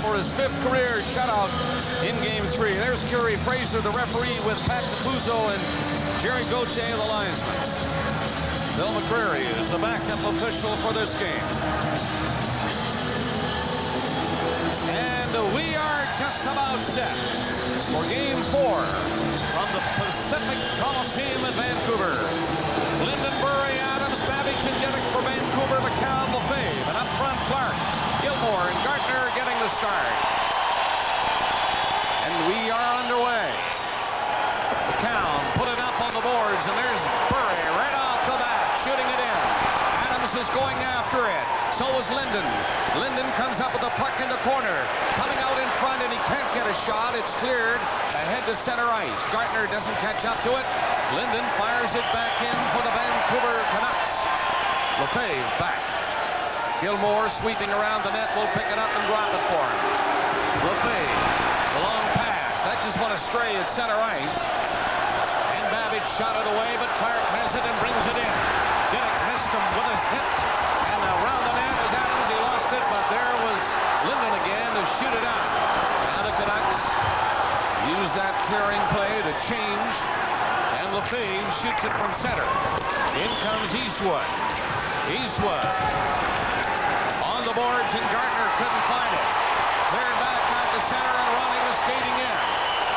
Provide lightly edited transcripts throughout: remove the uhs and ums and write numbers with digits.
for his 5th career shutout in Game 3. There's Kerry Fraser, the referee, with Pat Capuzzo and Jerry Gauthier, the linesman. Bill McCreary is the backup official for this game. And we are just about set for Game 4 from the Pacific Coliseum in Vancouver. Lyndon, Burry, Adams, Babbage, and Diddick for Vancouver, McCown, Lefebvre, and up front Clark, Gilmore, and Gartner getting the start. And we are underway. McCown put it up on the boards, and there's Burry right off the bat, shooting it in. Adams is going after it. So is Lyndon. Lyndon comes up with the puck in the corner. Coming out in front, and he can't get a shot. It's cleared ahead to center ice. Gartner doesn't catch up to it. Lyndon fires it back in for the Vancouver Canucks. Lefebvre back. Gilmore sweeping around the net. Will pick it up and drop it for him. Lefebvre, the long pass. That just went astray at center ice. And Babbage shot it away, but Clark has it and brings it in. Diddick missed him with a hit. And around the net is Adams. He lost it, but there was Lyndon again to shoot it out. Now the Canucks use that clearing play to change. And Lefebvre shoots it from center. In comes Eastwood. Eastwood on the boards, and Gartner couldn't find it. Cleared back out to center, and Ronning was skating in.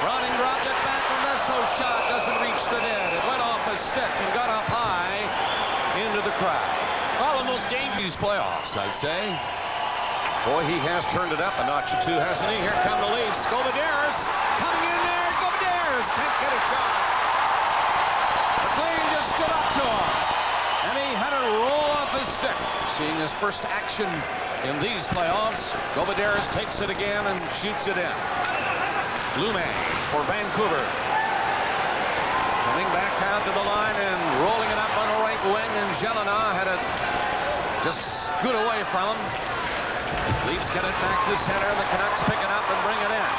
Ronning dropped it back. Romesso's shot doesn't reach the net. It went off his stick and got up high into the crowd. Well, the most dangerous playoffs, I'd say. Boy, he has turned it up a notch or two, hasn't he? Here come the Leafs. Govaderis coming in there. Govaderis can't get a shot. McLean just stood up to him, and he had it roll off his stick. Seeing his first action in these playoffs, Govaderis takes it again and shoots it in. Lume for Vancouver. Coming back out to the line and rolling it up on the right wing, and Jelena had it just scoot away from him. Leafs get it back to center, and the Canucks pick it up and bring it in.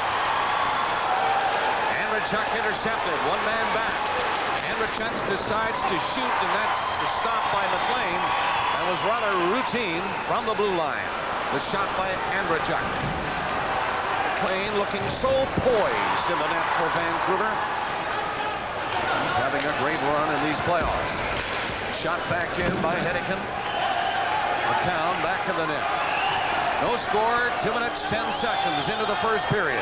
Andrechuk intercepted, one man back. Andrechuk decides to shoot, and that's a stop by McLean. That was rather routine from the blue line. The shot by Andrechuk. McLean looking so poised in the net for Vancouver. He's having a great run in these playoffs. Shot back in by Hedican. McCown back in the net. No score, 2 minutes, 10 seconds into the first period.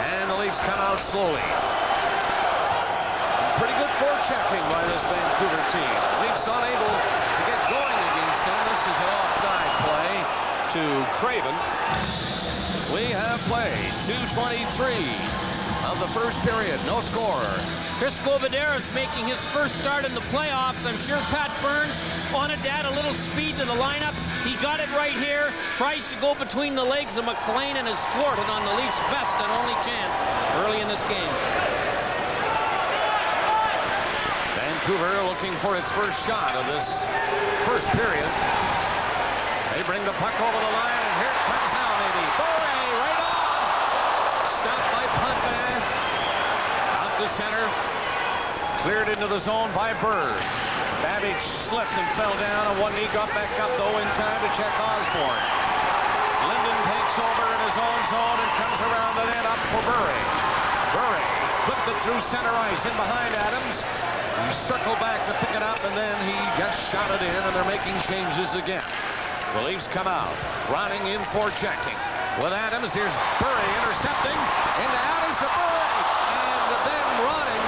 And the Leafs come out slowly. Pretty good forechecking by this Vancouver team. Leafs unable to get going against them. This is an offside play to Craven. We have played 2:23 of the first period. No score. Chris Govaderis making his first start in the playoffs. I'm sure Pat Burns wanted to add a little speed to the lineup. He got it right here. Tries to go between the legs of McLean and is thwarted on the Leafs' best and only chance early in this game. Vancouver looking for its first shot of this first period. They bring the puck over the line, and here it comes now, maybe. Boy, right on! Stopped by Potvin. Out to center. Cleared into the zone by Bird. Babbage slipped and fell down, and one knee got back up, though, in time to check Osborne. Lyndon takes over in his own zone and comes around the net up for Burry. Burry flipped it through center ice in behind Adams. He circled back to pick it up, and then he just shot it in, and they're making changes again. The Leafs come out. Ronning in for checking. With Adams, here's Burry intercepting. Into Adams to Burry. And then Ronning.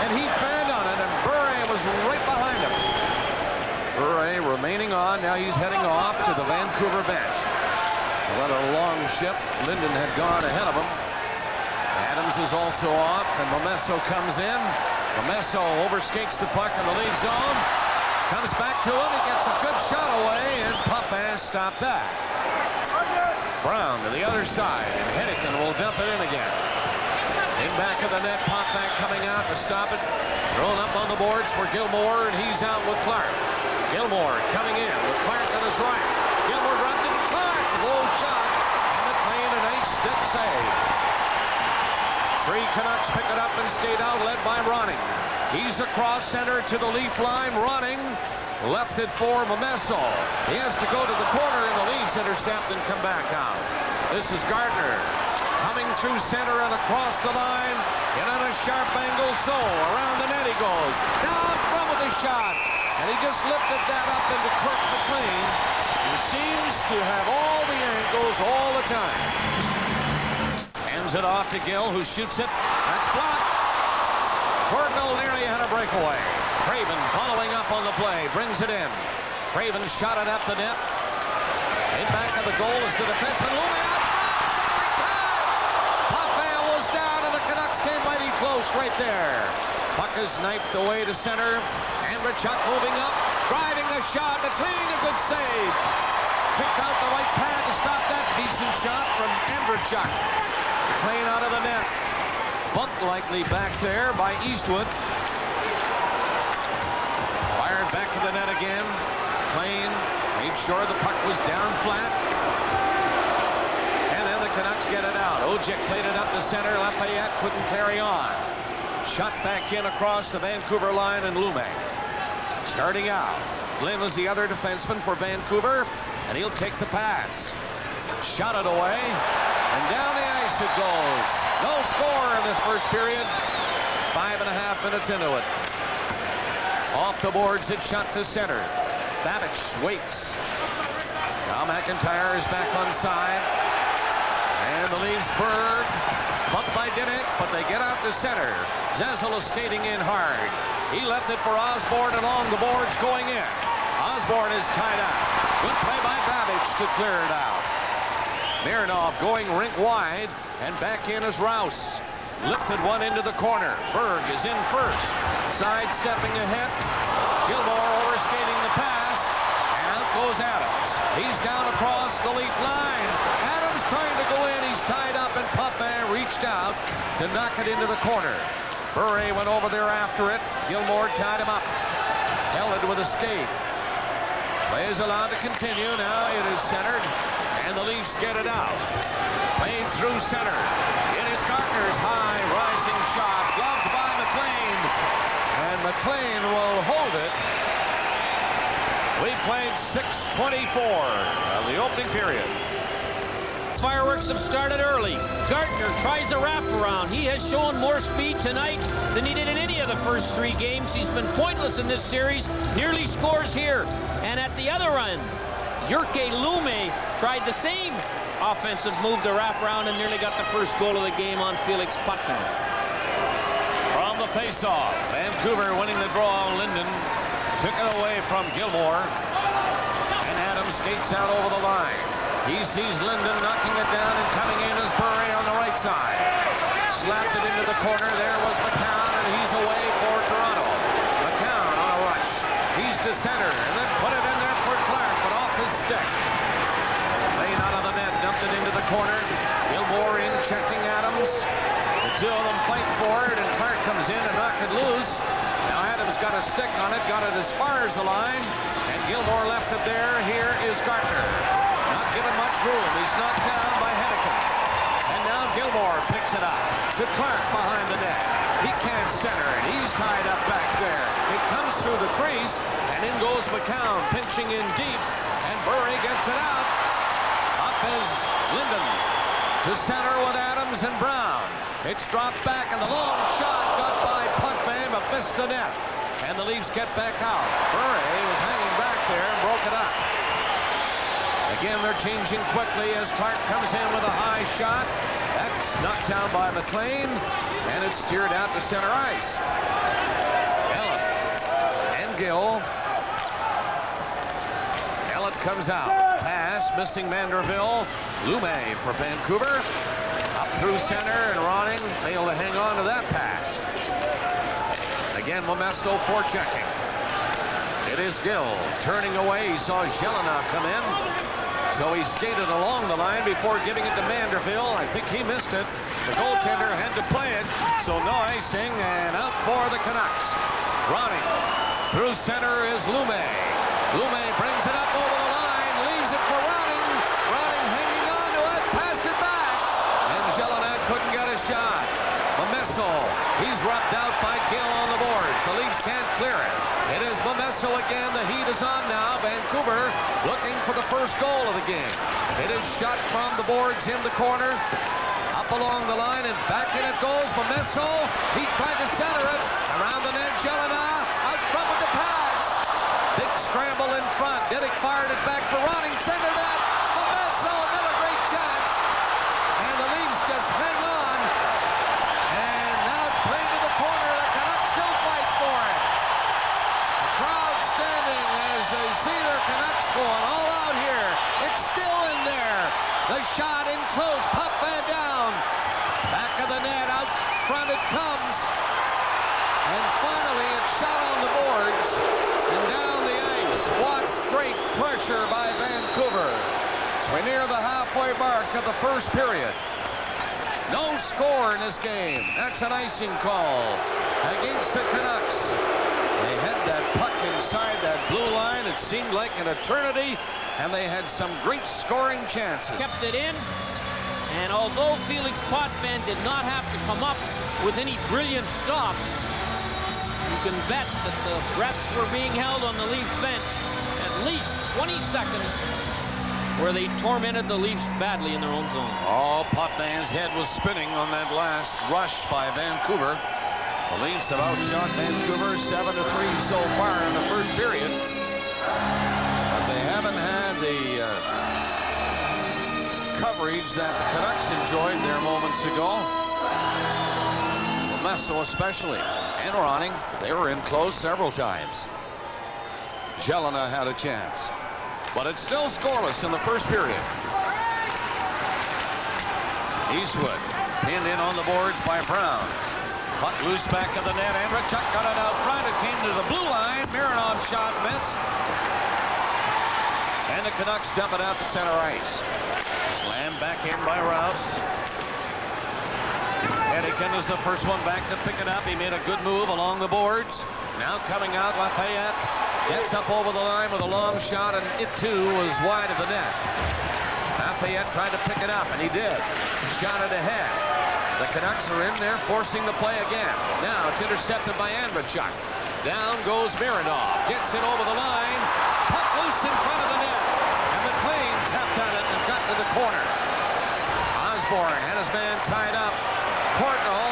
And he fanned on it, and Burry was right behind him. Burry remaining on. Now he's heading off to the Vancouver bench. A rather long shift. Lyndon had gone ahead of him. Adams is also off, and Romesso comes in. Romesso overskates the puck in the lead zone. Comes back to him. He gets a good shot away, and Potvin stopped that. Brown to the other side, and Hedican will dump it in again. In back of the net, Potvin coming out to stop it. Thrown up on the boards for Gilmore, and he's out with Clark. Gilmore coming in with Clark on his right. Gilmore dropped it to Clark. Low shot, and McLean a nice stick save. Three Canucks pick it up and skate out, led by Ronning. He's across center to the Leaf line. Ronning Left it for Momesso. He has to go to the corner, and the Leafs intercept and come back out. This is Gardner coming through center and across the line. And on a sharp angle, so around the net he goes. Down front with a shot. And he just lifted that up into Kirk McLean, who seems to have all the angles all the time. Hands it off to Gill, who shoots it. That's blocked. Cordell nearly had a breakaway. Craven following up on the play, brings it in. Craven shot it at the net. In back of the goal is the defenseman. Lume out front, centering pass. Potvin was down, and the Canucks came mighty close right there. Puck is knifed away to center. Andrechuk moving up, driving the shot. McLean, a good save. Picked out the right pad to stop that decent shot from Andrechuk. McLean out of the net. Bunt likely back there by Eastwood. Fired back to the net again. McLean made sure the puck was down flat. And then the Canucks get it out. Ojek played it up the center. Lafayette couldn't carry on. Shot back in across the Vancouver line, and Lume starting out. Glenn is the other defenseman for Vancouver, and he'll take the pass. Shot it away, and down the ice it goes. No score in this first period. 5.5 minutes into it. Off the boards, it's shot to center. Babbage waits. Now McIntyre is back on side. And the Leafs Berg. Bumped by Dinnick, but they get out to center. Zazzle is skating in hard. He left it for Osborne along the boards going in. Osborne is tied up. Good play by Babbage to clear it out. Mironov going rink wide, and back in is Rouse. Lifted one into the corner. Berg is in first. Sidestepping ahead. Gilmore overskating the pass. And out goes Adams. He's down across the Leaf line. Adams trying to go in. He's tied up, and Potvin reached out to knock it into the corner. Bure went over there after it. Gilmore tied him up. Held it with a skate. Play is allowed to continue. Now it is centered, and the Leafs get it out. Played through center. It is Gartner's high rising shot, gloved by McLean, and McLean will hold it. We played 6:24 of the opening period. Fireworks have started early. Gardner tries a wraparound. He has shown more speed tonight than he did in any of the first 3 games. He's been pointless in this series. Nearly scores here. And at the other end, Jyrki Lume tried the same offensive move to wrap around and nearly got the first goal of the game on Felix Putman. From the face-off, Vancouver winning the draw. Linden took it away from Gilmore. And Adams skates out over the line. He sees Linden knocking it down, and coming in is Bure on the right side. Slapped it into the corner. There was McCown, and he's away for Toronto. McCown on a rush. He's to center, and then put it in there for Clark, but off his stick. Played out of the net, dumped it into the corner. Gilmore in, checking Adams. The two of them fight for it, and Clark comes in and knocked it loose. Now Adams got a stick on it, got it as far as the line, and Gilmore left it there. Here is Gartner. Not given much room. He's knocked down by Hennigan. And now Gilmore picks it up to Clark behind the net. He can't center it. He's tied up back there. It comes through the crease, and in goes McCown, pinching in deep, and Bure gets it out. Up is Linden to center with Adams and Brown. It's dropped back, and the long shot got by Potvin, but missed the net. And the Leafs get back out. Bure was hanging back there and broke it up. Again, they're changing quickly as Clark comes in with a high shot. That's knocked down by McLean, and it's steered out to center ice. Ellett and Gill. Ellett comes out. Pass, missing Manderville. Lume for Vancouver. Up through center, and Ronning failed to hang on to that pass. Again, Momesso forechecking. It is Gill turning away. He saw Jelena come in. So he skated along the line before giving it to Manderville. I think he missed it. The goaltender had to play it. So no icing, and out for the Canucks. Ronning. Through center is Lume. Lume brings it up over the line. Leaves it for Ronning. Ronning hanging on to it. Passed it back. And Jelena couldn't get a shot. Momesso He's rubbed out by Gill on the boards. The Leafs can't clear it. It is Momesso again. The heat is on now. Vancouver looking for the first goal of the game. It is shot from the boards in the corner. Up along the line and back in it goes. Momesso. He tried to center it. Around the net, Jelena. Out front with the pass. Big scramble in front. Diddick fired it back for Ronning. Center net. Momesso, another great chance. And the Leafs just hang on. And now it's played to the corner. The Canucks still fight for it. The crowd standing as they see their Canucks going all out here. It's still in there. The shot in close. Puck Van down. Back of the net. Out front it comes. And finally it's shot on the boards. And down the ice. What great pressure by Vancouver. So we're near the halfway mark of the first period. No score in this game. That's an icing call against the Canucks. They had that puck inside that blue line. It seemed like an eternity, and they had some great scoring chances. Kept it in, and although Felix Potvin did not have to come up with any brilliant stops, you can bet that the reps were being held on the Leaf bench at least 20 seconds where they tormented the Leafs badly in their own zone. Oh, Potvin's head was spinning on that last rush by Vancouver. The Leafs have outshot Vancouver 7-3 so far in the first period. But they haven't had the coverage that the Canucks enjoyed there moments ago. Momesso especially. And Ronning, they were in close several times. Jelena had a chance. But it's still scoreless in the first period. Eastwood pinned in on the boards by Brown. Puck loose back of the net. Andrechuk got it out front. It came to the blue line. Mironov's shot missed. And the Canucks dump it out to center ice. Slammed back in by Rouse. Hennigan is the first one back to pick it up. He made a good move along the boards. Now coming out, Lafayette gets up over the line with a long shot, and it too was wide of the net. Lafayette tried to pick it up, and he did. Shot it ahead. The Canucks are in there forcing the play again. Now it's intercepted by Andrechuk. Down goes Mironov. Gets it over the line. Puck loose in front of the net. And McLean tapped on it and got to the corner. Osborne had his man tied up. Portnoy,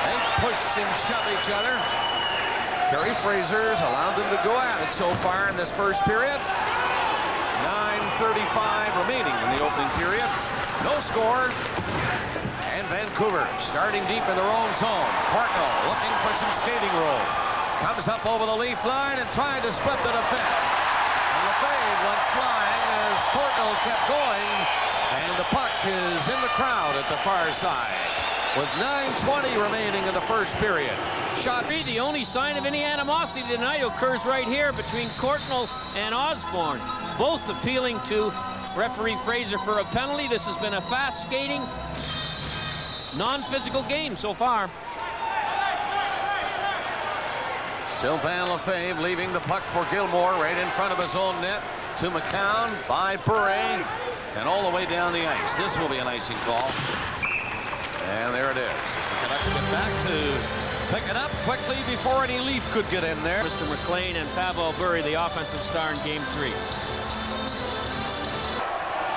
they push and shove each other. Kerry Fraser's allowed them to go at it so far in this first period. 9:35 remaining in the opening period. No score. And Vancouver starting deep in their own zone. Portnoy looking for some skating room. Comes up over the Leaf line and trying to split the defense. And the fade went flying as Portnoy kept going. And the puck is in the crowd at the far side. With 9:20 remaining in the first period. Shot. The only sign of any animosity tonight occurs right here between Courtnall and Osborne, both appealing to referee Fraser for a penalty. This has been a fast skating, non-physical game so far. Sylvain Lefebvre leaving the puck for Gilmore right in front of his own net to McCown by Bure and all the way down the ice. This will be an icing call. And there it is. As the Canucks get back to pick it up quickly before any Leaf could get in there. Mr. McLean and Pavel Bure, the offensive star in Game 3.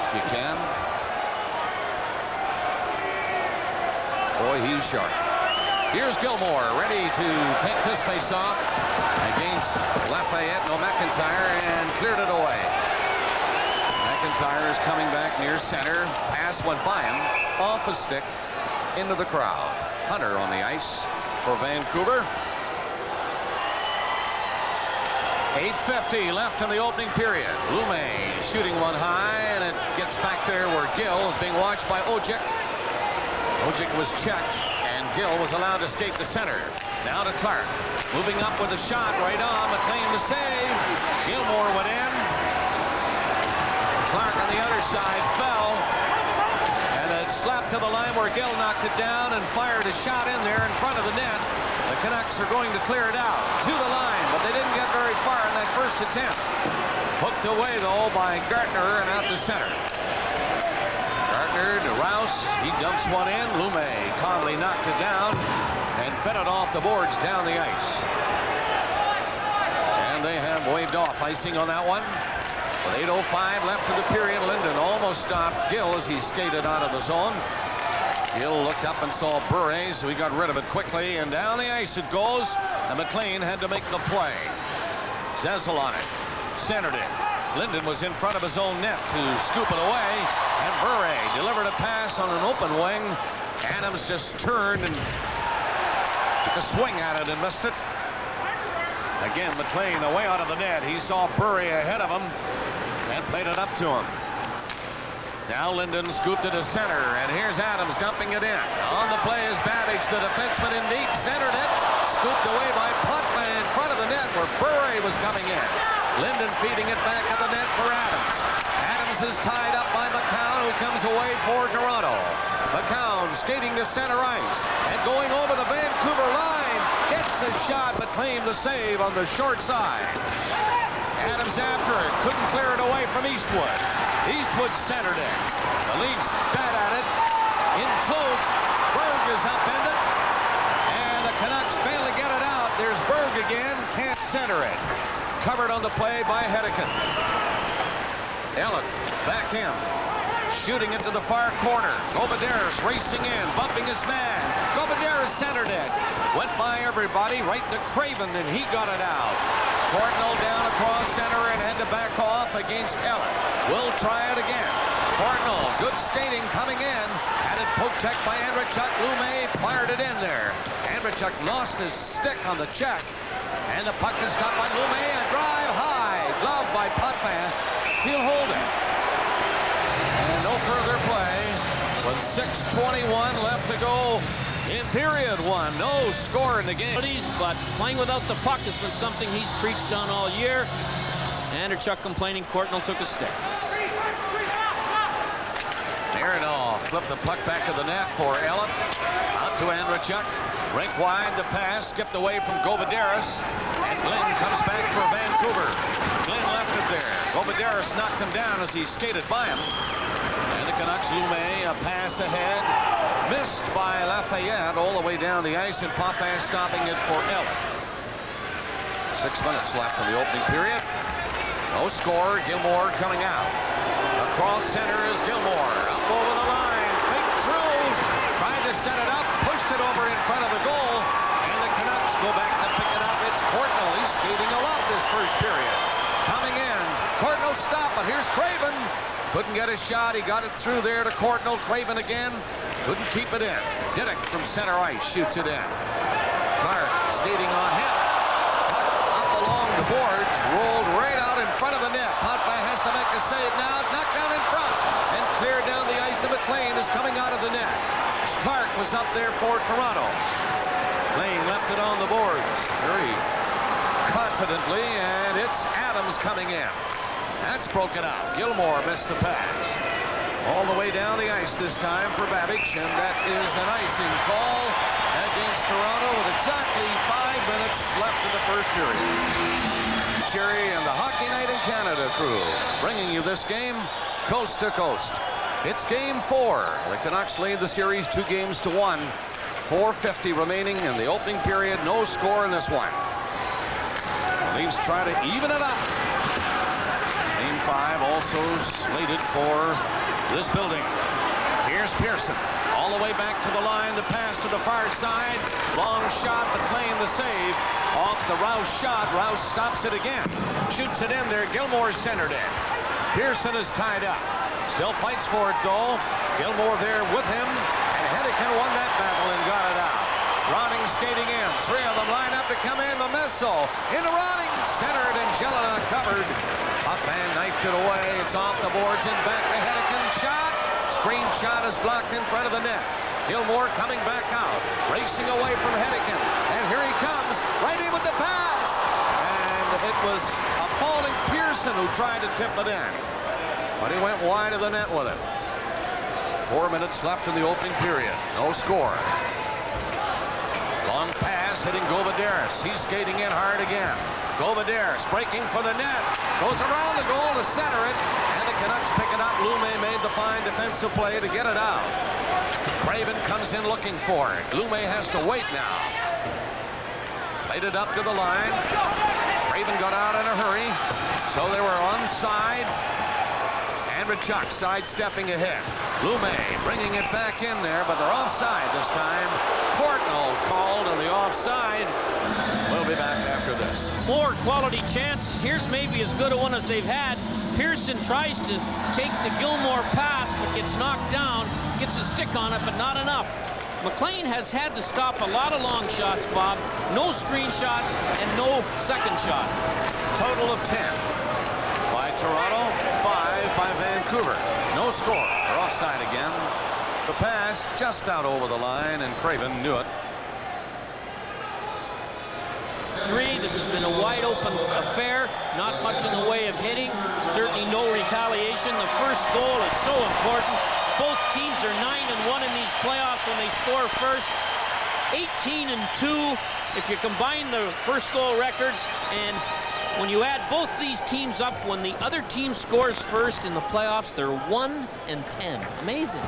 If you can. Boy, he's sharp. Here's Gilmore ready to take this face off against Lafayette. No McIntyre, and cleared it away. McIntyre is coming back near center. Pass went by him off a stick into the crowd. Hunter on the ice for Vancouver. 8:50 left in the opening period. Lume shooting one high, and it gets back there where Gill is being watched by Ojik. Ojik was checked, and Gill was allowed to skate to center. Now to Clark. Moving up with a shot right on. McLean to save. Gilmore went in. Clark on the other side fell. Slapped to the line where Gill knocked it down and fired a shot in there in front of the net. The Canucks are going to clear it out to the line, but they didn't get very far in that first attempt. Hooked away, though, by Gartner and out to center. Gartner to Rouse. He dumps one in. Lume calmly knocked it down. And fed it off the boards down the ice. And they have waved off icing on that one. With 8:05 left in the period, Linden almost stopped Gill as he skated out of the zone. Gill looked up and saw Bure, so he got rid of it quickly, and down the ice it goes, and McLean had to make the play. Zezel on it, centered it. Linden was in front of his own net to scoop it away, and Bure delivered a pass on an open wing. Adams just turned and took a swing at it and missed it. Again, McLean away out of the net. He saw Bure ahead of him and played it up to him. Now Linden scooped it to center, and here's Adams dumping it in. On the play is Babbage, the defenseman in deep, centered it. Scooped away by Potvin in front of the net where Bure was coming in. Linden feeding it back at the net for Adams. Adams is tied up by McCown, who comes away for Toronto. McCown skating to center ice and going over the Vancouver line. Gets a shot, but claimed the save on the short side. Adams after it, couldn't clear it away from Eastwood. Eastwood centered it. The Leafs bet at it. In close, Berg is upended. And the Canucks fail to get it out. There's Berg again, can't center it. Covered on the play by Hedican. Ellen back in. Shooting it to the far corner. Govaderis racing in, bumping his man. Govaderis centered it. Went by everybody, right to Craven, and he got it out. Courtnall down across center and had to back off against Ellen. Will try it again. Courtnall, good skating coming in. Had it poke check by Andrechuk. Lume fired it in there. Andrechuk lost his stick on the check. And the puck is stopped by Lume. A drive high. Glove by Potvin. He'll hold it. And no further play with 6:21 left to go in period one. No score in the game. But playing without the puck has been something he's preached on all year. Andrechuk complaining Courtnall took a stick. Arenal flipped the puck back to the net for Ellen. Out to Andrechuk. Rink wide, the pass skipped away from Govaderis. And Glenn comes back for Vancouver. Glenn left it there. Govaderis knocked him down as he skated by him. And the Canucks, Lume, a pass ahead. Missed by Lafayette all the way down the ice, and Potvin stopping it for Ellen. 6 minutes left in the opening period. No score. Gilmore coming out. Across center is Gilmore. Up over the line. Fake through. Tried to set it up. Pushed it over in front of the goal. And the Canucks go back to pick it up. It's Courtnall. He's skating a lot this first period. Coming in. Courtnall stop, but here's Craven. Couldn't get a shot. He got it through there to Courtnall. Craven again. Couldn't keep it in. Diddick from center ice shoots it in. Clark skating on him. Up along the boards. Rolled right out in front of the net. Potvin has to make a save now. Knocked down in front. And cleared down the ice. And McLean is coming out of the net. Clark was up there for Toronto. McLean left it on the boards very confidently. And it's Adams coming in. That's broken up. Gilmore missed the pass. All the way down the ice this time for Babbage, and that is an icing call against Toronto with exactly 5 minutes left in the first period. Cherry and the Hockey Night in Canada crew bringing you this game coast to coast. It's game 4. The Canucks lead the series 2-1. 4:50 remaining in the opening period. No score in this one. The Leafs try to even it up. Game 5 also slated for this building. Here's Pearson. All the way back to the line. The pass to the far side. Long shot, McLean the save. Off the Rouse shot. Rouse stops it again. Shoots it in there. Gilmore centered it. Pearson is tied up. Still fights for it though. Gilmore there with him. And Hedican won that battle and got it out. Ronning skating in. 3 of them line up to come in. Mamisso into Ronning. Centered and Jelena covered. Potvin knifed it away. It's off the boards and back to Hedican. Shot. Screen shot is blocked in front of the net. Gilmore coming back out. Racing away from Hedican. And here he comes. Right in with the pass. And it was a falling Pearson who tried to tip it in. But he went wide of the net with it. 4 minutes left in the opening period. No score. Long pass hitting Govaderis. He's skating in hard again. Govaderis breaking for the net. Goes around the goal to center it. And the Canucks pick it up. Lume made the fine defensive play to get it out. Craven comes in looking for it. Lume has to wait now. Played it up to the line. Craven got out in a hurry, so they were onside. Andrechuk sidestepping ahead. Lume bringing it back in there, but they're offside this time. Courtnall called on the offside. We'll be back after this. More quality chances. Here's maybe as good a one as they've had. Pearson tries to take the Gilmore pass, but gets knocked down. Gets a stick on it, but not enough. McLean has had to stop a lot of long shots, Bob. No screen shots and no second shots. Total of 10 by Toronto, 5 by Vancouver. No score. They're offside again. The pass just out over the line, and Craven knew it. 3. This has been a wide open affair. Not much in the way of hitting. Certainly no retaliation. The first goal is so important. Both teams are 9-1 in these playoffs when they score first. 18-2 if you combine the first goal records, and when you add both these teams up, when the other team scores first in the playoffs, they're 1-10. Amazing.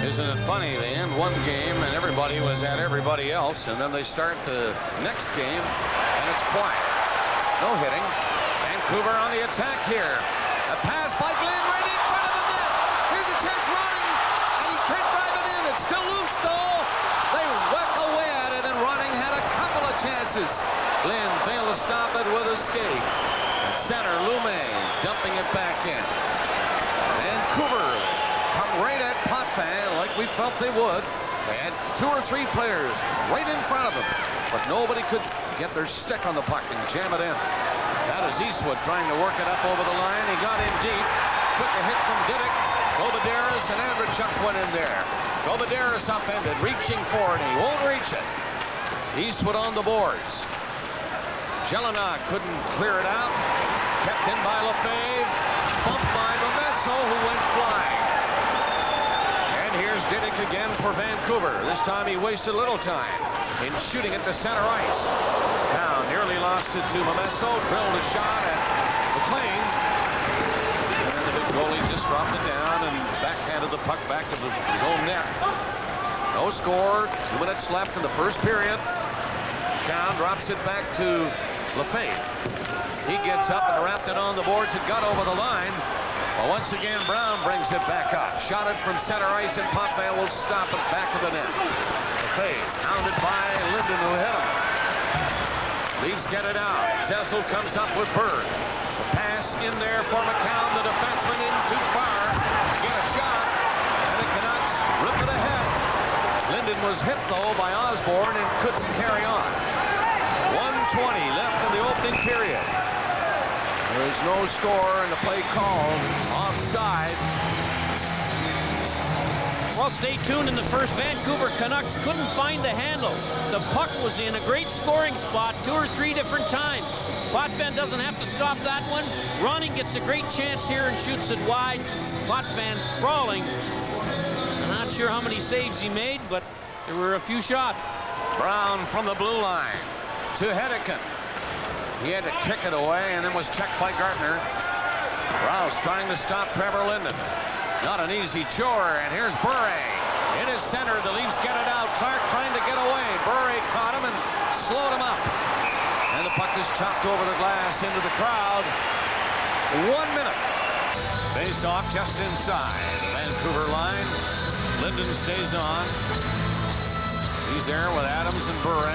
Isn't it funny? They end one game and everybody was at everybody else, and then they start the next game and it's quiet. No hitting. Vancouver on the attack here. A pass by Glenn right in front of the net. Here's a chance running, and he can't drive it in. It's still loose though. They whack away at it, and Running had a couple of chances. Glenn failed to stop it with a skate. At center, Lume dumping it back in. Vancouver come right at Potvin like we felt they would. They had 2 or 3 players right in front of them, but nobody could get their stick on the puck and jam it in. That is Eastwood trying to work it up over the line. He got in deep, took a hit from Divick. Gobideris and Andrechuk went in there. Gobideris upended, reaching for it, and he won't reach it. Eastwood on the boards. Jelena couldn't clear it out. Kept in by Lefebvre. Bumped by Momesso, who went flying. And here's Divick again for Vancouver. This time he wasted little time in shooting it to center ice. Now nearly lost it to Momesso. Drilled a shot at McLean. And the big goalie just dropped it down and backhanded the puck back to his own net. No score. 2 minutes left in the first period. Count drops it back to Lefebvre. He gets up and wrapped it on the boards. It got over the line. But once again, Brown brings it back up. Shot it from center ice, and Potvin will stop it back to the net. Lefebvre hounded by Linden, who hit him. Leafs get it out. Cecil comes up with Bird. The pass in there for McCown. The defenseman in too far. Get a shot, and the Canucks rip it ahead. Linden was hit, though, by Osborne and couldn't carry on. 1:20 left in the opening period. There is no score, and the play called offside. Well, stay tuned in the first. Vancouver Canucks couldn't find the handle. The puck was in a great scoring spot 2 or 3 different times. Potvin doesn't have to stop that one. Ronning gets a great chance here and shoots it wide. Potvin sprawling. I'm not sure how many saves he made, but there were a few shots. Brown from the blue line to Hedican. He had to kick it away and then was checked by Gartner. Rouse trying to stop Trevor Linden. Not an easy chore, and here's Bure. In his center, the Leafs get it out. Clark trying to get away. Bure caught him and slowed him up. And the puck is chopped over the glass into the crowd. 1 minute. Face off just inside the Vancouver line. Linden stays on. He's there with Adams and Bure.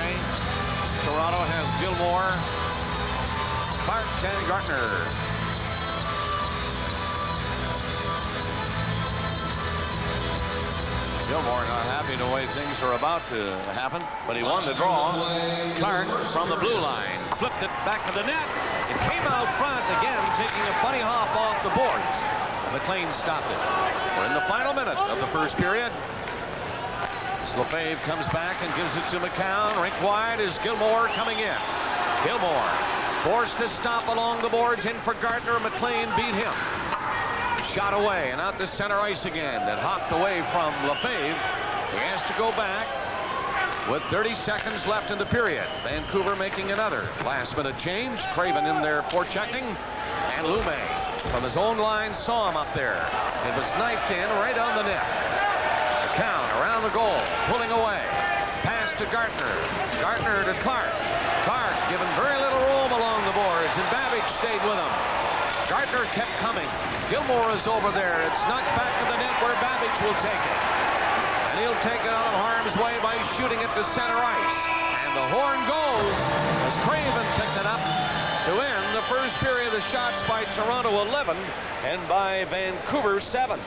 Toronto has Gilmore, Clark, and Gartner. Gilmore not happy the way things are about to happen, but he won the draw. Clark from the blue line flipped it back to the net. It came out front again, taking a funny hop off the boards. McLean stopped it. We're in the final minute of the first period. Lefebvre comes back and gives it to McCown. Rink wide is Gilmore coming in. Gilmore forced to stop along the boards. In for Gardner. McLean beat him. Shot away and out to center ice again. That hopped away from Lefebvre. He has to go back with 30 seconds left in the period. Vancouver making another last-minute change. Craven in there for checking. And Lume from his own line saw him up there. It was knifed in right on the net. Count around the goal, pulling away. Pass to Gartner. Gartner to Clark. Clark given very little room along the boards, and Babbage stayed with him. Gartner kept coming. Gilmore is over there. It's knocked back to the net where Babbage will take it. And he'll take it out of harm's way by shooting it to center ice. And the horn goes as Craven picked it up to end the first period. The shots by Toronto 11 and by Vancouver 7.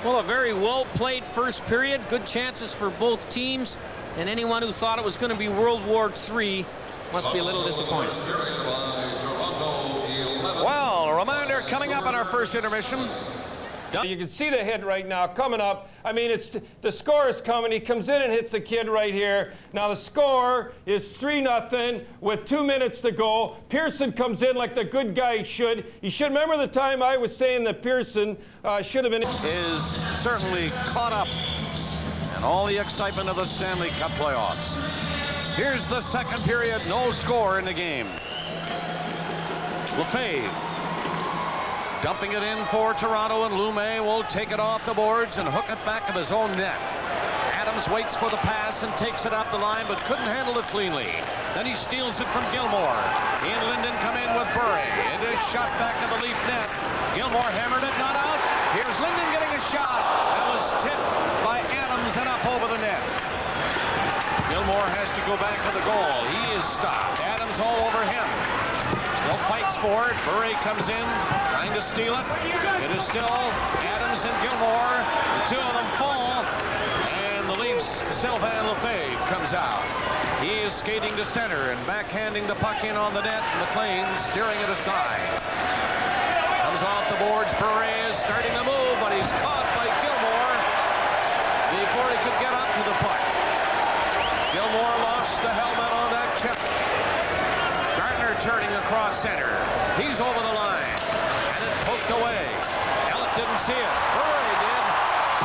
Well, a very well-played first period. Good chances for both teams. And anyone who thought it was going to be World War III must be a little disappointed. Well, a reminder coming up in our first intermission. You can see the hit right now coming up. I mean, the score is coming. He comes in and hits the kid right here. Now the score is 3-0 with 2 minutes to go. Pearson comes in like the good guy he should. You should remember the time I was saying that Pearson should have been. Is certainly caught up in all the excitement of the Stanley Cup playoffs. Here's the second period. No score in the game. Lefebvre dumping it in for Toronto, and Lumet will take it off the boards and hook it back of his own net. Adams waits for the pass and takes it up the line, but couldn't handle it cleanly. Then he steals it from Gilmore. He and Linden come in with Bure. It is shot back to the Leaf net. Gilmore hammered it, not out. Here's Linden getting a shot. That was tipped by Adams and up over the net. Gilmore has to go back to the goal. He is stopped. Adams all over him. Still fights for it. Bure comes in, trying to steal it. It is still Adams and Gilmore. The two of them fall, and the Leafs' Sylvain Lefebvre comes out. He is skating to center and backhanding the puck in on the net. McLean steering it aside. Comes off the boards. Bure is starting to move, but he's caught by Gilmore before he could get up to the puck. Gilmore lost the helmet on that chip. Gartner turning across center. He's over the line, and it poked away. Ellett didn't see it. Bure did.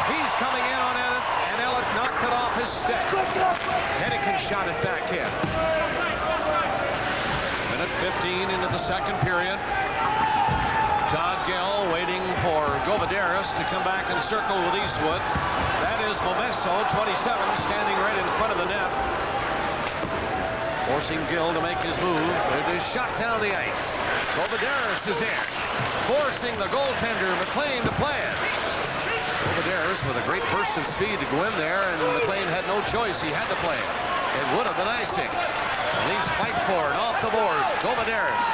He's coming in on it, and Ellett knocked it off his stick. Hennigan shot it back in. Minute 15 into the second period. Todd Gill waiting for Govideris to come back and circle with Eastwood. That is Momesso, 27, standing right in front of the net. Forcing Gill to make his move. It is shot down the ice. Govideris is in. Forcing the goaltender, McLean, to play it. Govideris with a great burst of speed to go in there, and McLean had no choice. He had to play it. It would have been icing. Leafs fight for it off the boards. Govideris.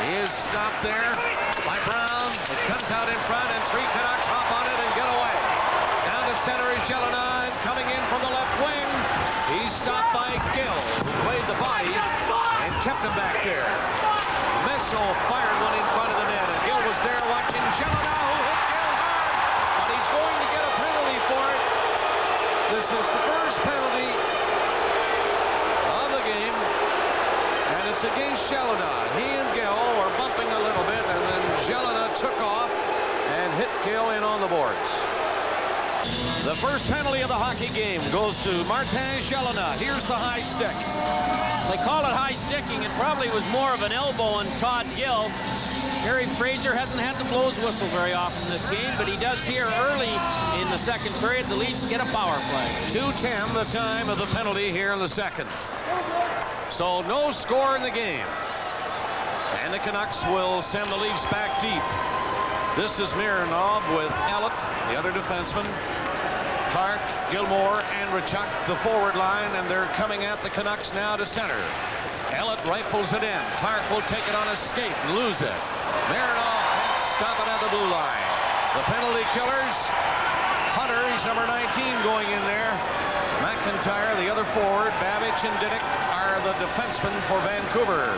He is stopped there by Brown. It comes out in front, and three Canucks hop on it and get away. Down to center is Jelena, and coming in from the left wing. He's stopped by Gill, who played the body and kept him back there. Messo fired one in front of the net, and Gill was there watching Jelena, who hit Gill hard, but he's going to get a penalty for it. This is the first penalty of the game, and it's against Jelena. He and Gill were bumping a little bit, and then Jelena took off and hit Gill in on the boards. The first penalty of the hockey game goes to Martin Jelena. Here's the high stick. They call it high sticking. It probably was more of an elbow on Todd Gill. Harry Fraser hasn't had to blow his whistle very often in this game, but he does here early in the second period. The Leafs get a power play. 2:10 the time of the penalty here in the second. So no score in the game. And the Canucks will send the Leafs back deep. This is Mironov with Ellett, the other defenseman. Clark, Gilmore, and Richuk, the forward line, and they're coming at the Canucks now to center. Ellett rifles it in. Clark will take it on a skate and lose it. Mironov can't stop it at the blue line. The penalty killers. Hunter, he's number 19 going in there. McIntyre, the other forward. Babbage and Diddick are the defensemen for Vancouver.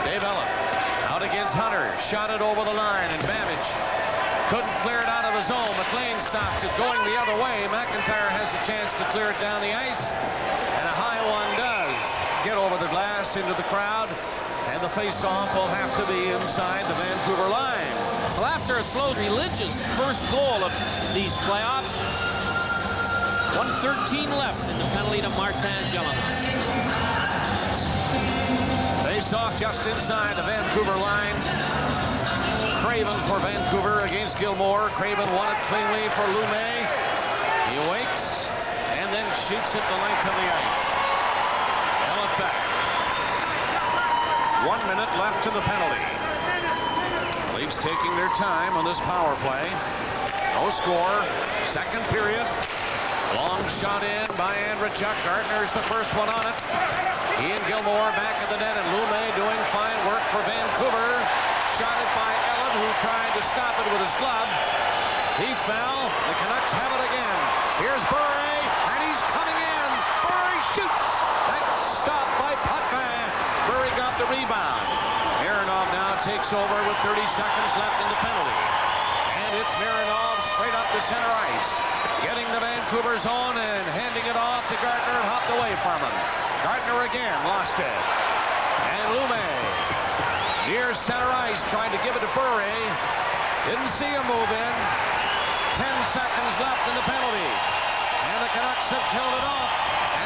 Dave Ellett out against Hunter. Shot it over the line, and Babbage couldn't clear it out of the zone. McLean stops it going the other way. McIntyre has a chance to clear it down the ice, and a high one does get over the glass into the crowd, and the face-off will have to be inside the Vancouver line. Well, after a slow, religious first goal of these playoffs, 1:13 left in the penalty to Martin Jelena. Face-off just inside the Vancouver line. Craven for Vancouver against Gilmore. Craven won it cleanly for Lumet. He waits, and and then shoots it the length of the ice. Ellen back. 1 minute left in the penalty. Leafs taking their time on this power play. No score. Second period. Long shot in by Andrechuk. Gardner's the first one on it. Ian Gilmore back at the net, and Lume doing fine work for Vancouver. Shot it by Ellen, who tried to stop it with his glove. He fell. The Canucks have it again. Here's Bure, and he's coming in. Bure shoots. That's stopped by Potvin. Bure got the rebound. Mironov now takes over with 30 seconds left in the penalty. And it's Mironov straight up to center ice. Getting the Vancouver zone and handing it off to Gardner, and hopped away from him. Gardner again lost it. And Lume near center ice trying to give it to Bure. Didn't see him move in. 10 seconds left in the penalty. And the Canucks have killed it off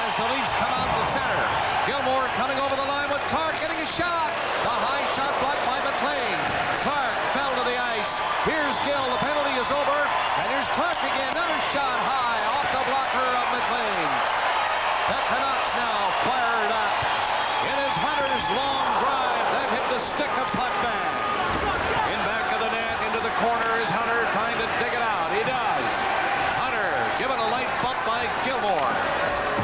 as the Leafs come out to center. Gilmore coming over the line with Clark getting a shot. The high shot blocked by McLean. Clark fell to the ice. Here's Gill. The penalty is over. And here's Clark again. Another shot high off the blocker of McLean. The Canucks now fired up. It is Hunter's long drive that hit the stick of Potvin. In back of the net, into the corner is Hunter trying to dig it out. He does. Hunter given a light bump by Gilmore.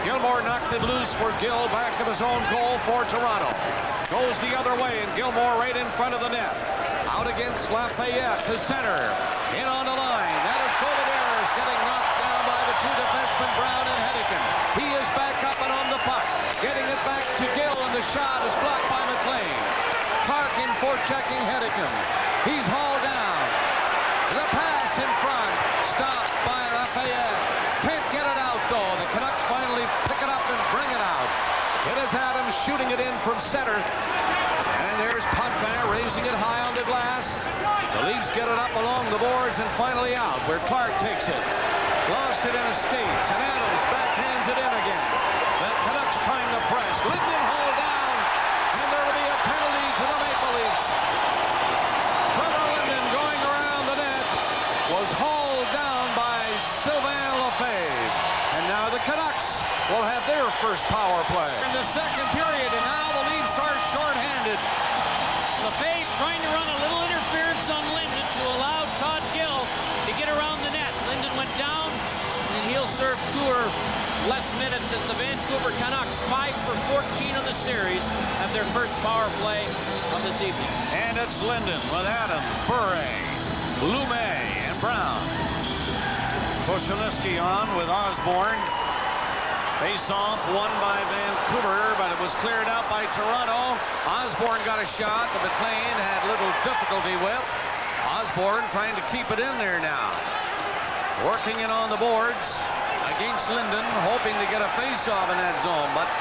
Gilmore knocked it loose for Gill, back of his own goal for Toronto. Goes the other way, and Gilmore right in front of the net. Out against Lafayette to center. In on the line. That is Coladeras getting knocked down by the two defensemen, Brown and Hedican. He is back up and on the puck. Getting it back to Gill, and the shot is blocked by McLean. Clark in for checking Hedican. He's hauled down. The pass in front. Stopped by Lafayette. Can't get it out, though. The Canucks finally pick it up and bring it out. It is Adams shooting it in from center. And there's Potvin raising it high on the glass. The Leafs get it up along the boards and finally out, where Clark takes it. Lost it in his skates, and Adams backhands it in again. The Canucks trying to press. Linden hauled down, and there will be a penalty to the Maple Leafs. Trevor Linden going around the net was hauled down by Sylvain Lefebvre. And now the Canucks will have their first power play in the second period, and now the Leafs are shorthanded. Lefebvre trying to run a little interference on Linden to allow Todd Gill to get around the net. Linden went down, and he'll serve 2 or less minutes as the Vancouver Canucks, 5 for 14 on the series, have their first power play of this evening. And it's Linden with Adams, Bure, Lume, and Brown. Koshalinsky on with Osborne. Face-off won by Vancouver, but it was cleared out by Toronto. Osborne got a shot that McLean had little difficulty with. Osborne trying to keep it in there now. Working it on the boards against Linden, hoping to get a face-off in that zone, but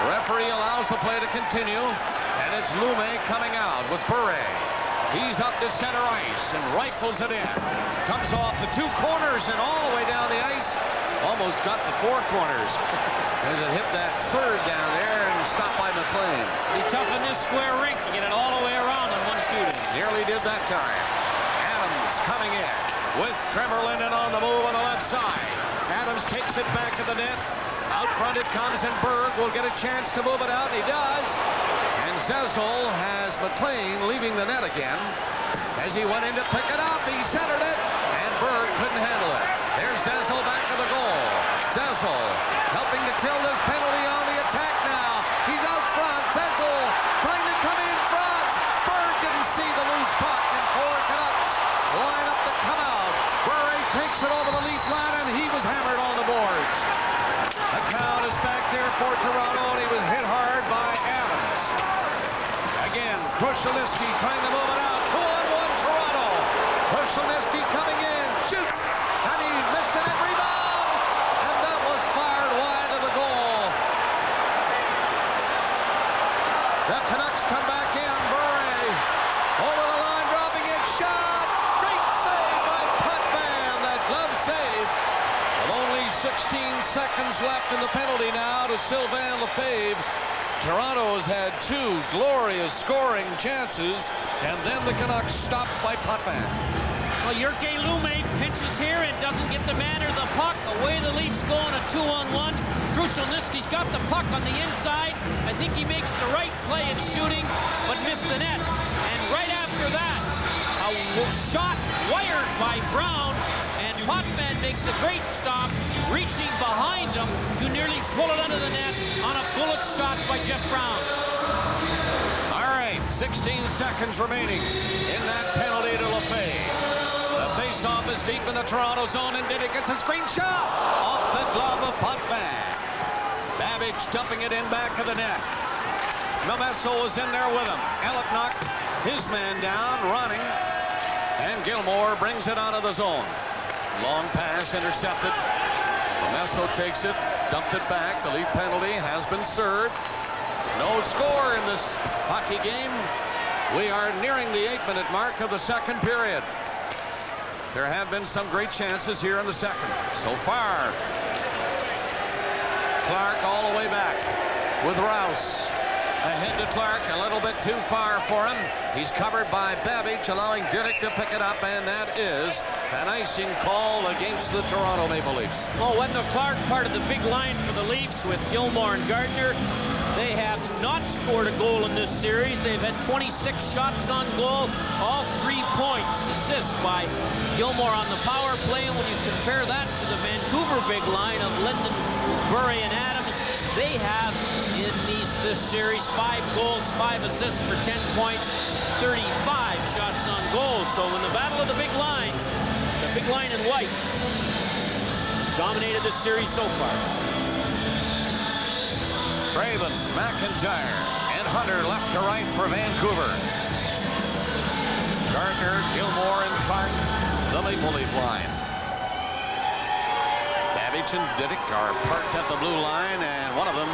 the referee allows the play to continue, and it's Lume coming out with Bure. He's up to center ice and rifles it in. Comes off the 2 corners and all the way down the ice. Almost got the 4 corners. As it hit that third down there and stopped by McLean. Be tough in this square rink to get it all the way around in one shooting. Nearly did that time. Adams coming in with Trevor Linden on the move on the left side. Adams takes it back to the net. Out front it comes, and Berg will get a chance to move it out, and he does. And Zezel has McLean leaving the net again. As he went in to pick it up, he centered it, and Berg couldn't handle it. There's Zezel back to the goal. Zezel helping to kill this penalty on the attack now. He's out front. Zezel trying to come in front. Berg didn't see the loose puck, and 4 Canucks line up to come out. Bure takes it over the Leaf line, and he was hammered on the boards. The count is back there for Toronto, and he was hit hard by Adams. Again, Koshalinsky trying to move it out. 2-on-1 Toronto. Koshalinsky coming in, shoots, and he missed it and rebound. And that was fired wide of the goal. The Canucks come back in. Bure over the line, dropping it, shot. Great save by Potvin. That glove save. With only 16 seconds left in the penalty now to Sylvain Lefebvre. Toronto has had 2 glorious scoring chances, and then the Canucks stopped by Potvin. Well, Jyrki Lumme pinches here and doesn't get the man or the puck. Away the Leafs go on a 2-on-1. Krushelnyski's got the puck on the inside. I think he makes the right play in shooting, but missed the net. And right after that, a shot wired by Brown, and Potvin makes a great stop, reaching behind him to nearly pull it under the net on a bullet shot by Jeff Brown. All right, 16 seconds remaining in that penalty to Lefebvre. The face-off is deep in the Toronto zone, and Diddy gets a screen shot off the glove of Potvin. Babbage dumping it in back of the net. Momesso was in there with him. Elliott knocked his man down, running, and Gilmore brings it out of the zone. Long pass intercepted. Momesso takes it, dumped it back. The Leaf penalty has been served. No score in this hockey game. We are nearing the 8-minute mark of the second period. There have been some great chances here in the second. So far, Clark all the way back with Rouse. Ahead to Clark, a little bit too far for him. He's covered by Babbage, allowing Diddick to pick it up, and that is an icing call against the Toronto Maple Leafs. Oh, Wendell Clark, part of the big line for the Leafs with Gilmore and Gardner. They have not scored a goal in this series. They've had 26 shots on goal, all 3 points. Assist by Gilmore on the power play, and when you compare that to the Vancouver big line of Linden, Burry, and Adams, they have in this series 5 goals, 5 assists for 10 points, 35 shots on goal. So in the battle of the big lines, the big line in white dominated this series so far. Craven, McIntyre, and Hunter left to right for Vancouver. Gardner, Gilmore, and Clark, the Maple Leaf line. Babbage and Diddick are parked at the blue line, and one of them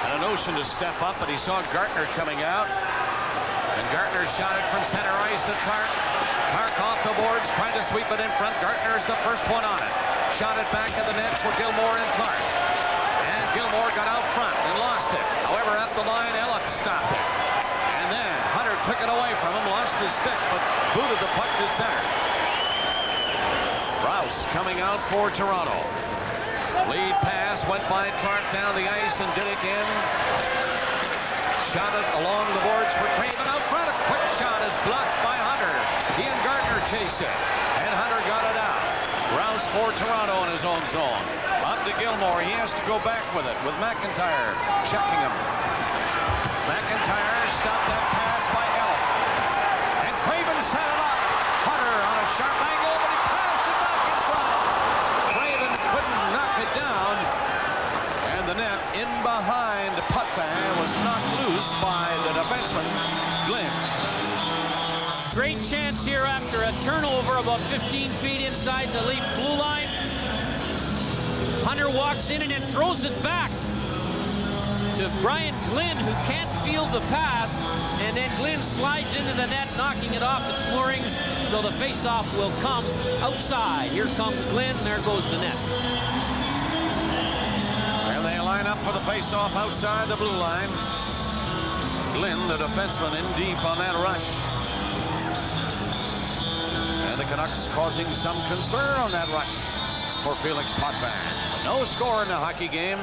had a notion to step up, but he saw Gardner coming out. And Gardner shot it from center ice to Clark. Clark off the boards, trying to sweep it in front. Gardner's the first one on it. Shot it back at the net for Gilmore and Clark. And Gilmore got out front and lost it. However, at the line, Elliott stopped it. And then Hunter took it away from him, lost his stick, but booted the puck to center. Rouse coming out for Toronto. Lead pass went by Clark down the ice, and Diddick in. Shot it along the boards for Craven out front. A quick shot is blocked by Hunter. He and Gardner chase it, and Hunter got it out. Rouse for Toronto in his own zone. Up to Gilmore. He has to go back with it, with McIntyre checking him. McIntyre stopped that pass by Elliott. And Craven set it up. Hunter on a sharp angle, but he passed it back in front. Craven couldn't knock it down. And the net in behind Potvin was knocked loose by the defenseman, Glenn. Great chance here after a turnover about 15 feet inside the Leaf blue line. Hunter walks in and then throws it back to Brian Glynn, who can't field the pass, and then Glynn slides into the net, knocking it off its moorings, so the faceoff will come outside. Here comes Glynn, there goes the net. And they line up for the faceoff outside the blue line. Glynn, the defenseman, in deep on that rush. And the Canucks causing some concern on that rush for Felix Potvin. No score in the hockey game.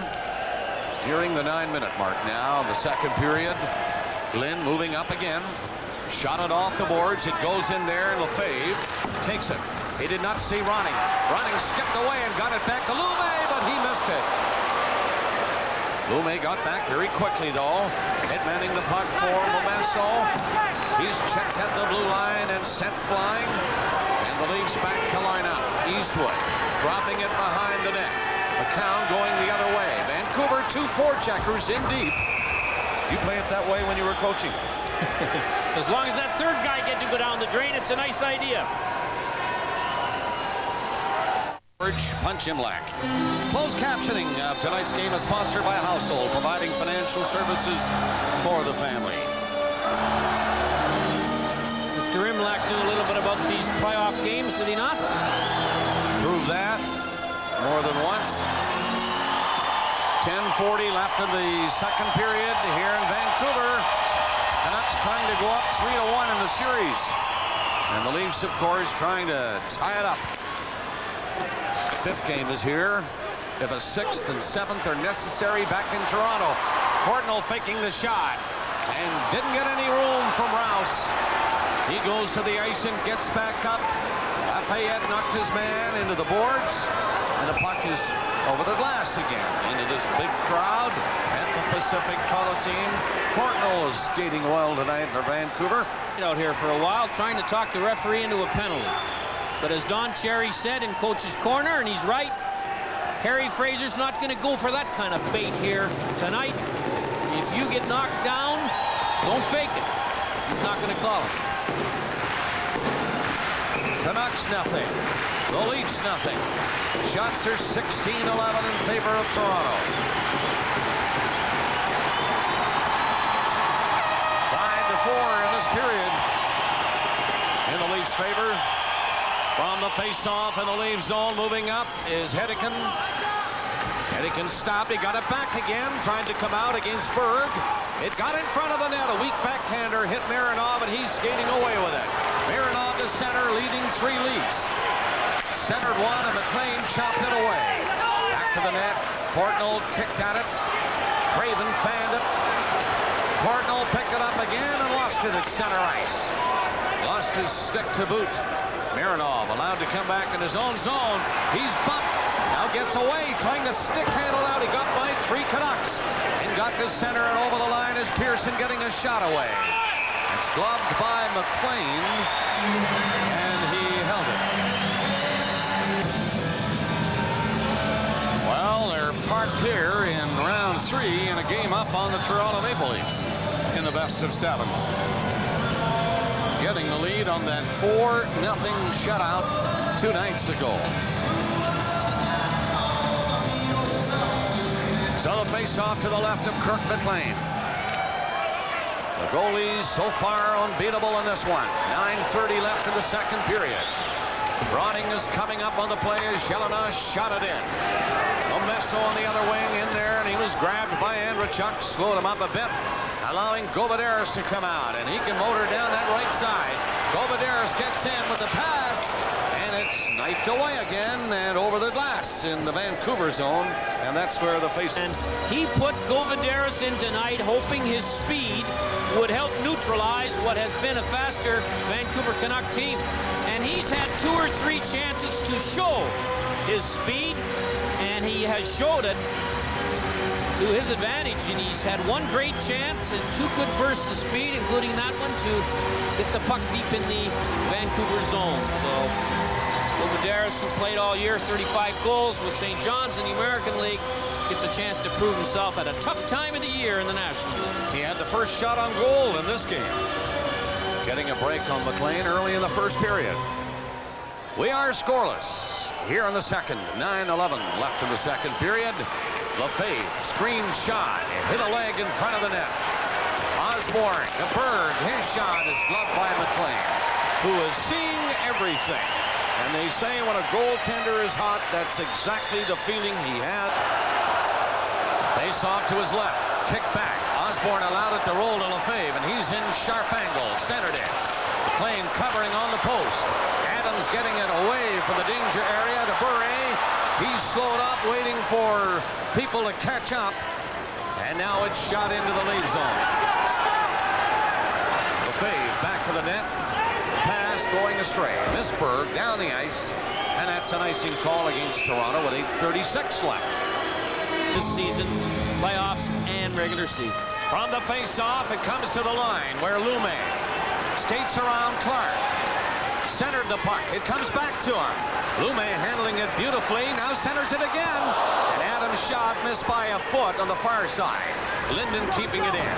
Nearing the 9-minute mark now, the second period. Glynn moving up again. Shot it off the boards. It goes in there, and Lefebvre takes it. He did not see Ronning. Ronning skipped away and got it back to Lumme, but he missed it. Lumme got back very quickly, though. Headmanning the puck for Momesso. He's checked at the blue line and sent flying. And the Leafs back to line up. Eastwood dropping it behind the net. McCown going the other way. Vancouver 2 forecheckers in deep. You play it that way when you were coaching. As long as that third guy gets to go down the drain, it's a nice idea. Punch Imlach. Closed captioning of tonight's game is sponsored by Household, providing financial services for the family. Mr. Imlach knew a little bit about these playoff games, did he not? Prove that more than once. 10:40 left in the second period here in Vancouver. Canucks trying to go up 3-1 in the series. And the Leafs, of course, trying to tie it up. Fifth game is here. If a sixth and seventh are necessary back in Toronto. Courtnall faking the shot and didn't get any room from Rouse. He goes to the ice and gets back up. Lafayette knocked his man into the boards, and the puck is over the glass again into this big crowd at the Pacific Coliseum. Courtnall is skating well tonight for Vancouver. Out here for a while trying to talk the referee into a penalty. But as Don Cherry said in Coach's Corner, and he's right, Harry Fraser's not going to go for that kind of bait here tonight. If you get knocked down, don't fake it. He's not going to call it. Canucks nothing. The Leafs nothing. Shots are 16-11 in favor of Toronto. 5-4 in this period in the Leafs' favor. From the face-off in the Leafs zone, moving up is Hedican. Hedican stopped. He got it back again, trying to come out against Berg. It got in front of the net. A weak backhander hit Marinov, and he's skating away with it. Marinov to center, leading 3 Leafs. Centered one, and McLean chopped it away. Back to the net. Courtnall kicked at it. Craven fanned it. Courtnall picked it up again and lost it at center ice. Lost his stick to boot. Marinov allowed to come back in his own zone. He's bumped. Now gets away, trying to stick handle out. He got by 3 Canucks and got to center and over the line is Pearson getting a shot away. It's gloved by McLean, and he held it. Well, they're parked here in round 3 in a game up on the Toronto Maple Leafs in the best of 7. Getting the lead on that 4-0 shutout 2 nights ago. So the face-off to the left of Kirk McLean. The goalies so far unbeatable in this one. 9:30 left in the second period. Browning is coming up on the play as Chelina shot it in. Omesso on the other wing in there, and he was grabbed by Andrechuk, slowed him up a bit, allowing Govaderis to come out, and he can motor down that right side. Govaderis gets in with the pass, and it's knifed away again and over the glass in the Vancouver zone, and that's where the face. And he put Govaderis in tonight, hoping his speed would help neutralize what has been a faster Vancouver Canuck team. And he's had 2 or 3 chances to show his speed, and he has showed it to his advantage, and he's had 1 great chance and 2 good bursts of speed, including that one to get the puck deep in the Vancouver zone. So Govaderis, who played all year, 35 goals with St. John's in the American League, gets a chance to prove himself at a tough time of the year in the National League. He had the first shot on goal in this game. Getting a break on McLean early in the first period. We are scoreless here in the second. 9:11 left in the second period. Lefebvre, screen shot, it hit a leg in front of the net. Osborne to Berg, his shot is gloved by McLean, who is seeing everything. And they say when a goaltender is hot, that's exactly the feeling he had. Face off to his left, kick back. Osborne allowed it to roll to Lefebvre, and he's in sharp angle, centered it. McLean covering on the post. Adams getting it away from the danger area to Bure. He's slowed up, waiting for people to catch up, and now it's shot into the lead zone. Lefebvre back to the net. Pass going astray. Misberg down the ice, and that's an icing call against Toronto with 8:36 left. This season, playoffs and regular season. From the face-off, it comes to the line where Lume skates around Clark. Centered the puck. It comes back to him. Lume handling it beautifully. Now centers it again. And Adams' shot missed by a foot on the far side. Linden keeping it in.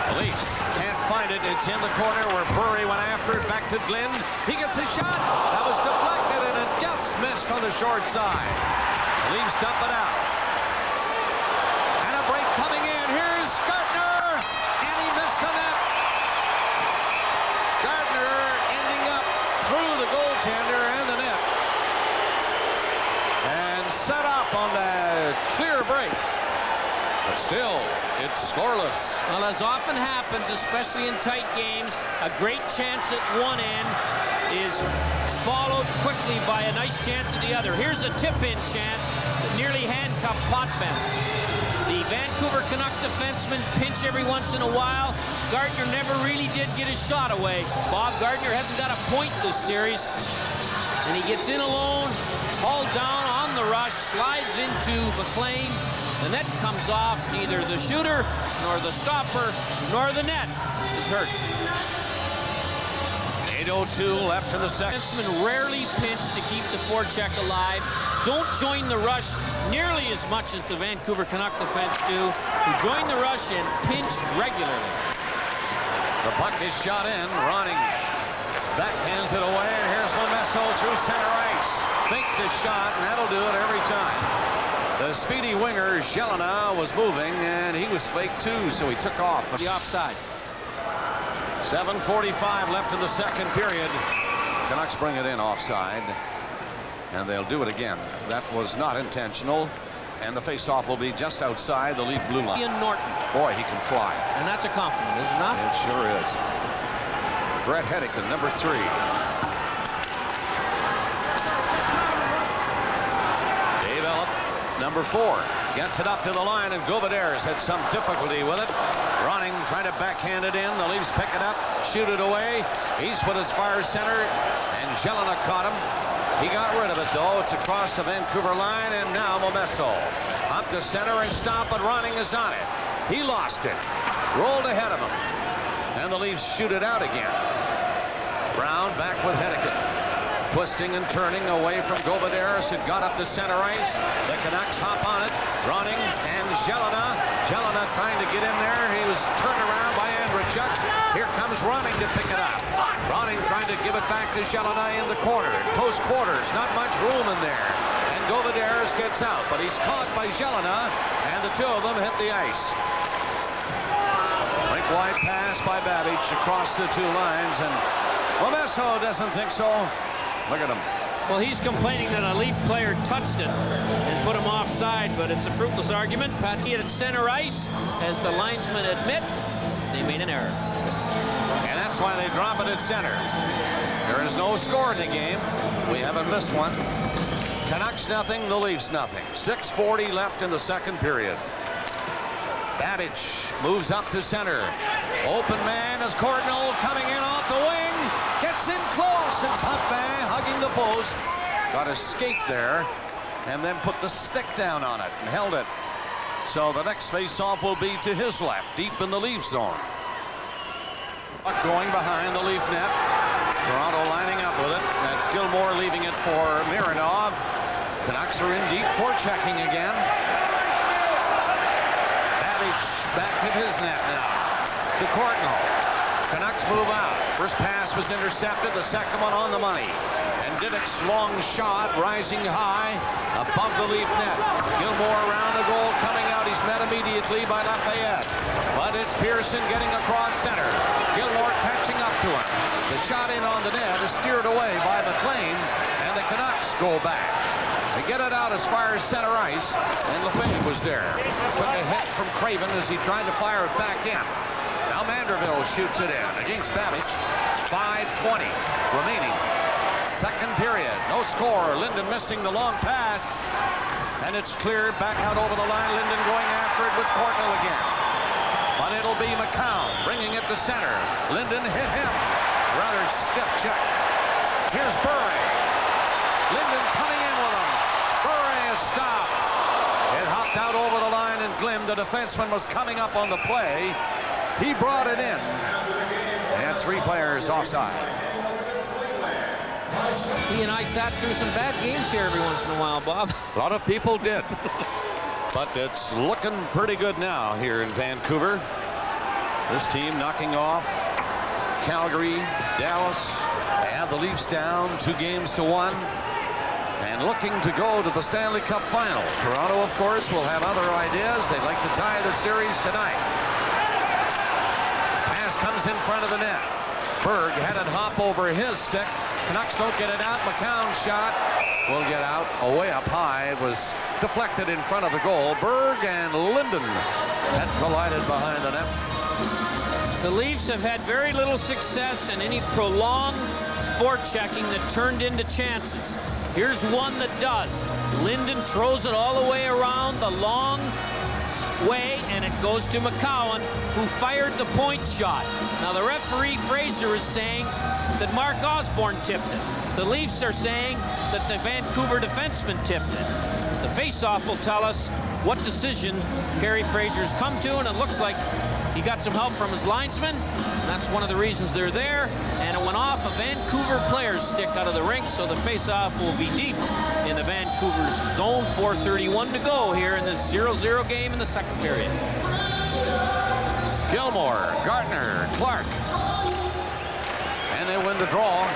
The Leafs can't find it. It's in the corner where Bure went after it. Back to Glenn. He gets a shot. That was deflected, and it just missed on the short side. The Leafs dump it out. And a break coming in. Here's Gardner. And he missed the net. Gardner ending up through the goaltender and the net. And set up on that a clear break. But still, it's scoreless. Well, as often happens, especially in tight games, a great chance at one end is followed quickly by a nice chance at the other. Here's a tip-in chance that nearly handcuffed Potvin. The Vancouver Canuck defenseman pinch every once in a while. Gardner never really did get his shot away. Bob Gardner hasn't got a point this series. And he gets in alone, hauled down on the rush, slides into McLean. The net comes off. Neither the shooter, nor the stopper, nor the net is hurt. 8:02 left in the second. Defensemen rarely pinch to keep the forecheck alive. Don't join the rush nearly as much as the Vancouver Canuck defense do, who join the rush and pinch regularly. The puck is shot in. Ronning backhands it away, and here's Momesso through center ice. Think the shot, and that'll do it every time. The speedy winger, Jelena, was moving, and he was fake too, so he took off. The offside. 7:45 left in the second period. Canucks bring it in offside, and they'll do it again. That was not intentional, and the face-off will be just outside the Leaf blue line. Ian Norton. Boy, he can fly. And that's a compliment, is it not? It sure is. Brett Hedican, number 3. Dave Ellett, number 4. Gets it up to the line, and Govadere's had some difficulty with it. Ronning trying to backhand it in. The Leafs pick it up, shoot it away. Eastwood is fire center, and Jelena caught him. He got rid of it, though. It's across the Vancouver line, and now Momesso. Up to center and stop, but Ronning is on it. He lost it. Rolled ahead of him. And the Leafs shoot it out again. Brown back with Hedican. Twisting and turning away from Govadere's. It got up to center ice. The Canucks hop on it. Ronning and Jelena. Jelena trying to get in there. He was turned around by Andrechuk. Here comes Ronning to pick it up. Ronning trying to give it back to Jelena in the corner. Close quarters. Not much room in there. And Govadere's gets out. But he's caught by Jelena. And the two of them hit the ice. Right wide pass by Babbage across the two lines. And Momesso doesn't think so. Look at him. Well, he's complaining that a Leaf player touched it and put him offside, but it's a fruitless argument. Patty at center ice, as the linesmen admit, they made an error. And that's why they drop it at center. There is no score in the game. We haven't missed one. Canucks nothing, the Leafs nothing. 6:40 left in the second period. Babbage moves up to center. Open man is Cordnell coming in off the wing. Gets in close, and Potvin hugging the post. Got a skate there, and then put the stick down on it and held it. So the next face-off will be to his left, deep in the Leaf zone. Puck going behind the Leaf net. Toronto lining up with it. That's Gilmore leaving it for Mironov. Canucks are in deep, forechecking again. Babbage back to his net now. To Cordnell. Canucks move out. First pass was intercepted. The second one on the money. And Diddick's long shot rising high above the Leaf net. Gilmore around the goal coming out. He's met immediately by Lafayette. But it's Pearson getting across center. Gilmore catching up to him. The shot in on the net is steered away by McLean. And the Canucks go back. They get it out as far as center ice. And Lafayette was there. Took a hit from Craven as he tried to fire it back in. Now Manderville shoots it in against Babbage. 5:20 remaining. Second period. No score. Linden missing the long pass. And it's cleared back out over the line. Linden going after it with Cordnell again. But it'll be McCown bringing it to center. Linden hit him. Rather stiff check. Here's Bure. Linden coming in with him. Bure is stopped. It hopped out over the line, and Glim, the defenseman, was coming up on the play. He brought it in. And 3 players offside. He and I sat through some bad games here every once in a while, Bob. A lot of people did. But it's looking pretty good now here in Vancouver. This team knocking off Calgary, Dallas, and the Leafs down 2-1. And looking to go to the Stanley Cup final. Toronto, of course, will have other ideas. They'd like to tie the series tonight. Pass comes in front of the net. Berg had it hop over his stick. Canucks don't get it out. McCown's shot will get out away up high. It was deflected in front of the goal. Berg and Linden had collided behind the net. The Leafs have had very little success in any prolonged forechecking that turned into chances. Here's one that does. Linden throws it all the way around the long way, and it goes to McCowan, who fired the point shot. Now the referee Fraser is saying that Mark Osborne tipped it. The Leafs are saying that the Vancouver defenseman tipped it. The face-off will tell us what decision Kerry Fraser's come to, and it looks like he got some help from his linesman. That's one of the reasons they're there, and it went off a Vancouver player's stick out of the rink, so the face-off will be deep in the Vancouver zone. 4:31 to go here in this 0-0 game in the second period. Gilmore, Gardner, Clark. And they win the draw.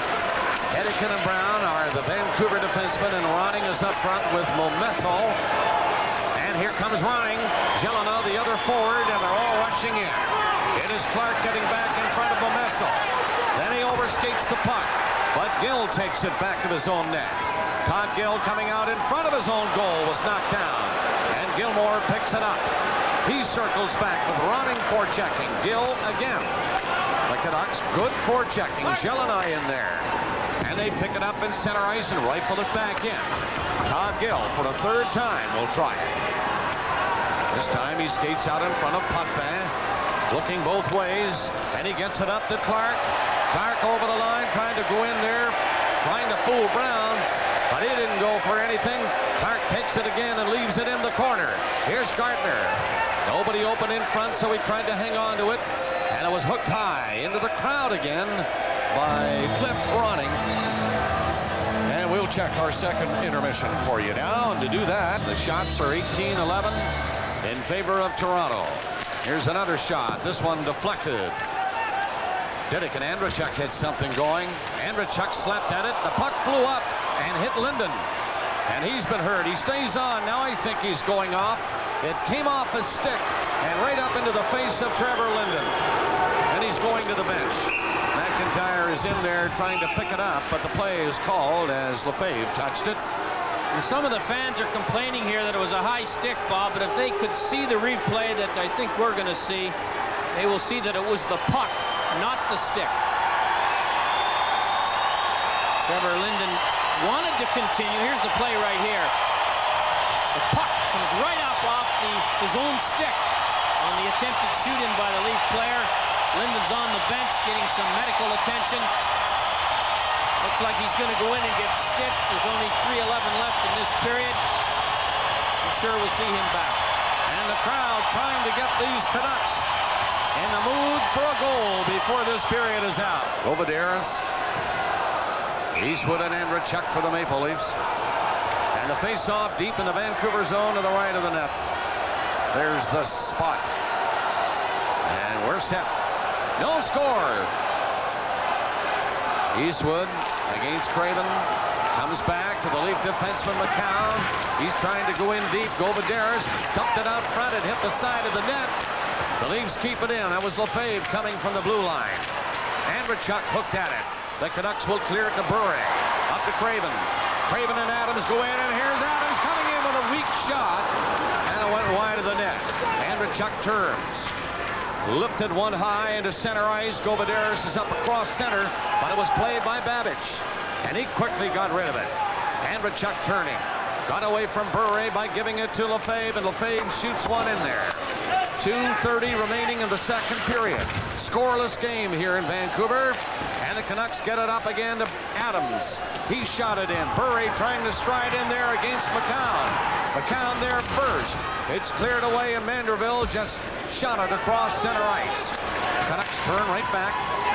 Etiken and Brown are the Vancouver defensemen, and Ronning is up front with Momesso. And here comes Ronning. Jelena, the other forward, and they're all rushing in. It is Clark getting back in front of Momesso. Then he overskates the puck, but Gill takes it back of his own net. Todd Gill coming out in front of his own goal was knocked down, and Gilmore picks it up. He circles back with Ronning forechecking. Gill again. The Canucks, good forechecking. Jelena in there. And they pick it up in center ice and rifle it back in. Todd Gill, for the third time, will try it. This time he skates out in front of Potvin, looking both ways, and he gets it up to Clark. Clark over the line, trying to go in there, trying to fool Brown, but he didn't go for anything. Clark takes it again and leaves it in the corner. Here's Gardner. Nobody open in front, so he tried to hang on to it, and it was hooked high into the crowd again by Cliff Ronning. And we'll check our second intermission for you now, and to do that, the shots are 18-11 in favor of Toronto. Here's another shot. This one deflected. Didick and Andrechuk had something going. Andrechuk slapped at it. The puck flew up and hit Linden. And he's been hurt. He stays on. Now I think he's going off. It came off his stick and right up into the face of Trevor Linden. And he's going to the bench. McIntyre is in there trying to pick it up, but the play is called as Lefebvre touched it. And some of the fans are complaining here that it was a high stick, Bob, but if they could see the replay that I think we're going to see, they will see that it was the puck, not the stick. Trevor Linden wanted to continue. Here's the play right here. The puck comes right up off his own stick on the attempted shoot-in by the Leaf player. Linden's on the bench getting some medical attention. Looks like he's going to go in and get stitched. There's only 3:11 left in this period. I'm sure we'll see him back. And the crowd trying to get these Canucks in the mood for a goal before this period is out. Govaderis, Eastwood and Andrechuk for the Maple Leafs. And the face-off deep in the Vancouver zone to the right of the net. There's the spot. And we're set. No score. Eastwood against Craven. Comes back to the Leaf defenseman McCown. He's trying to go in deep. Govaderis dumped it out front and hit the side of the net. The Leafs keep it in. That was Lefebvre coming from the blue line. Andrechuk hooked at it. The Canucks will clear it to Bure. Up to Craven. Craven and Adams go in, and here's Adams coming in with a weak shot. And it went wide of the net. Andrechuk turns. Lifted one high into center ice. Govaderis is up across center, but it was played by Babbage, and he quickly got rid of it. Andrechuk turning. Got away from Bure by giving it to Lefebvre, and Lefebvre shoots one in there. 2:30 remaining in the second period. Scoreless game here in Vancouver, and the Canucks get it up again to Adams. He shot it in. Bure trying to stride in there against McCown. McCown there first. It's cleared away, and Manderville just shot it across center ice. Canucks turn right back.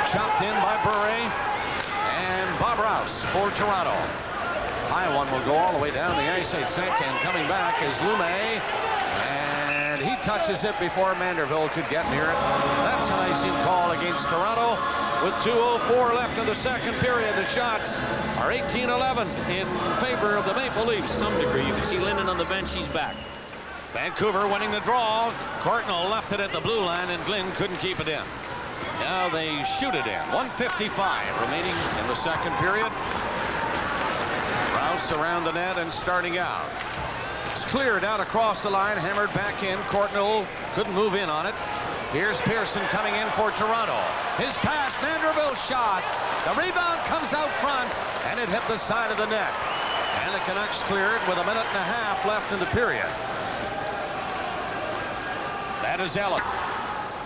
Chopped in by Bure. And Bob Rouse for Toronto. High one will go all the way down the ice, I think, and coming back is Lume. And he touches it before Manderville could get near it. That's an icing call against Toronto. With 2:04 left in the second period, the shots are 18-11 in favor of the Maple Leafs. To some degree, you can see Linden on the bench. He's back. Vancouver winning the draw. Courtnall left it at the blue line, and Glynn couldn't keep it in. Now they shoot it in. 1:55 remaining in the second period. Rouse Bounce around the net and starting out. It's cleared out across the line, hammered back in. Courtnall couldn't move in on it. Here's Pearson coming in for Toronto. His pass, Vanderbilt shot. The rebound comes out front, and it hit the side of the net. And the Canucks cleared with a minute and a half left in the period. That is Ellen.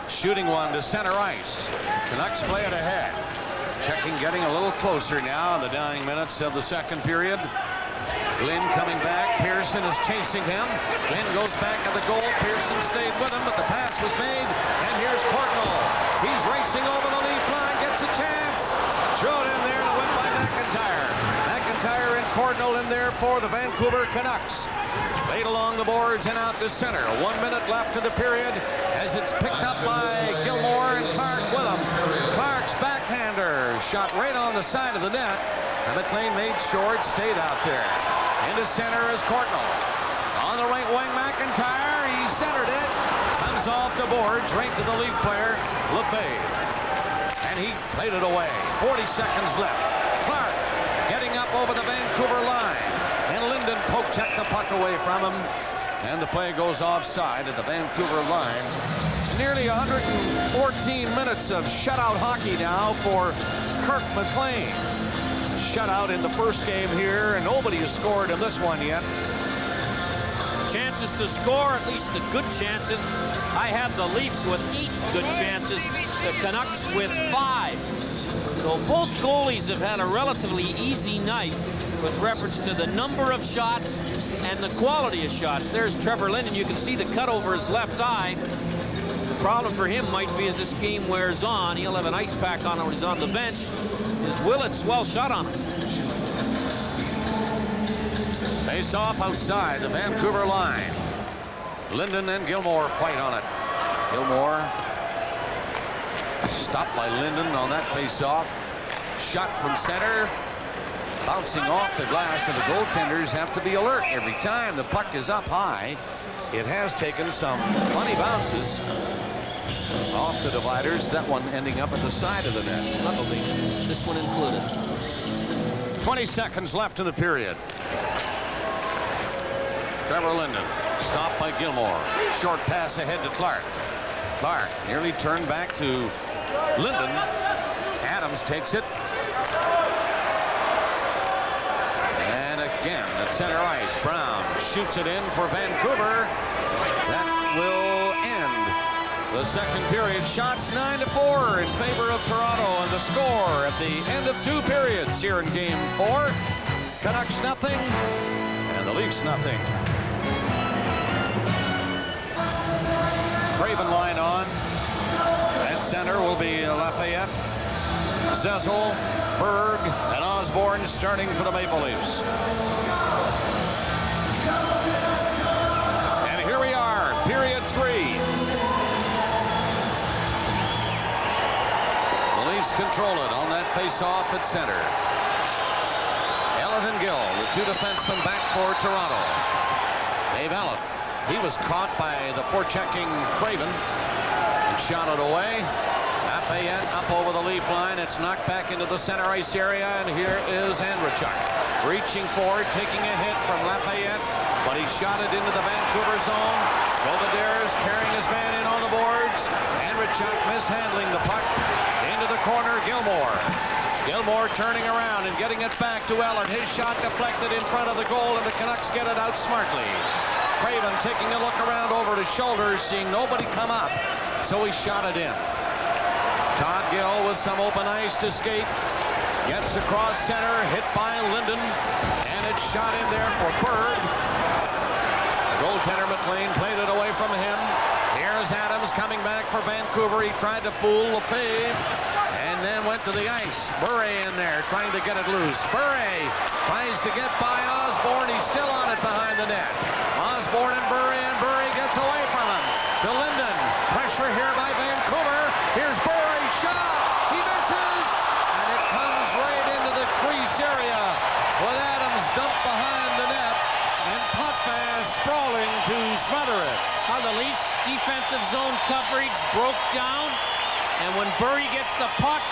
Shooting one to center ice. Canucks play it ahead. Checking, getting a little closer now in the dying minutes of the second period. Glynn coming back. Pearson is chasing him. Glynn goes back at the goal. Pearson stayed with him, but the pass was made. And here's Courtnall. He's racing over the lead line. Gets a chance. Throw it in there to win by McIntyre. McIntyre and Courtnall in there for the Vancouver Canucks. Laid along the boards and out to center. 1 minute left in the period as it's picked up by Gilmore and Clark with him. Clark's backhander shot right on the side of the net. And McLean made sure it stayed out there. Into center is Courtnall. On the right wing, McIntyre. He centered it. Comes off the boards right to the Leaf player, Lefebvre. And he played it away. 40 seconds left. Clark getting up over the Vancouver line. And Linden poke-checked the puck away from him. And the play goes offside at the Vancouver line. It's nearly 114 minutes of shutout hockey now for Kirk McLean. Shutout in the first game here, and nobody has scored in this one yet. Chances to score, at least the good chances. I have the Leafs with 8 good chances, the Canucks with 5. So both goalies have had a relatively easy night with reference to the number of shots and the quality of shots. There's Trevor Linden. You can see the cut over his left eye. The problem for him might be as this game wears on, he'll have an ice pack on when he's on the bench. Is Willett's well shot on him. Face off outside the Vancouver line. Linden and Gilmore fight on it. Gilmore stopped by Linden on that face off. Shot from center. Bouncing off the glass, and the goaltenders have to be alert every time the puck is up high. It has taken some funny bounces off the dividers. That one ending up at the side of the net. Luckily, this one included. 20 seconds left in the period. Trevor Linden stopped by Gilmore. Short pass ahead to Clark. Clark nearly turned back to Linden. Adams takes it. And again at center ice. Brown shoots it in for Vancouver. That will end the second period. Shots 9-4 in favor of Toronto, and the score at the end of 2 periods here in Game 4. Canucks nothing, and the Leafs nothing. Craven line on. At center will be Lafayette, Zezel, Berg, and Osborne starting for the Maple Leafs. And here we are, period 3. The Leafs control it on that face-off at center. Ellett and Gill, the 2 defensemen back for Toronto. Dave Ellett, he was caught by the forechecking Craven and shot it away. Lafayette up over the Leaf line. It's knocked back into the center ice area, and here is Andrechuk reaching forward, taking a hit from Lafayette, but he shot it into the Vancouver zone. Belvedere's carrying his man in on the boards. Andrechuk mishandling the puck into the corner. Gilmore turning around and getting it back to Ellett. His shot deflected in front of the goal, and the Canucks get it out smartly. Craven taking a look around over his shoulder, seeing nobody come up, so he shot it in. Todd Gill with some open ice to skate. Gets across center, hit by Linden, and it's shot in there for Berg. Goaltender McLean played it away from him. Here's Adams coming back for Vancouver. He tried to fool Lefebvre and then went to the ice. Bure in there trying to get it loose. Bure tries to get by Osborne. He's still on it behind the net. Osborne and Bure gets away from him. To Linden. Pressure here by Vancouver. Here's Bure's shot. He misses. And it comes right into the crease area with Adams dumped behind the net. And Potvin sprawling to smother it. How the Leafs defensive zone coverage broke down. And when Burry gets the puck,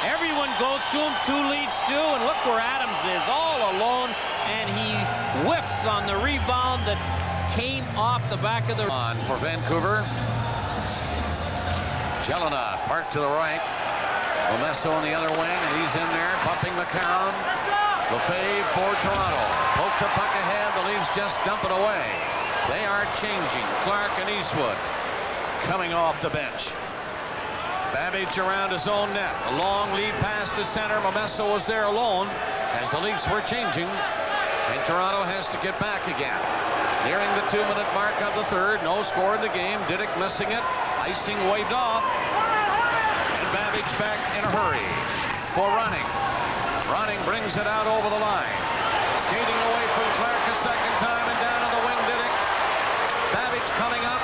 Everyone goes to him, 2 leads 2, and look where Adams is, all alone, and he whiffs on the rebound that came off the back of the... On for Vancouver. Jelena parked to the right. Momesso on the other wing, and he's in there, bumping McCown. Lefebvre for Toronto. Poke the puck ahead, the Leafs just dump it away. They are changing. Clark and Eastwood coming off the bench. Babbage around his own net. A long lead pass to center. Momesso was there alone as the Leafs were changing. And Toronto has to get back again. Nearing the 2-minute mark of the third. No score in the game. Didick missing it. Icing waved off. And Babbage back in a hurry for Running. Running brings it out over the line. Skating away from Clark a second time and down on the wing Didick. Babbage coming up.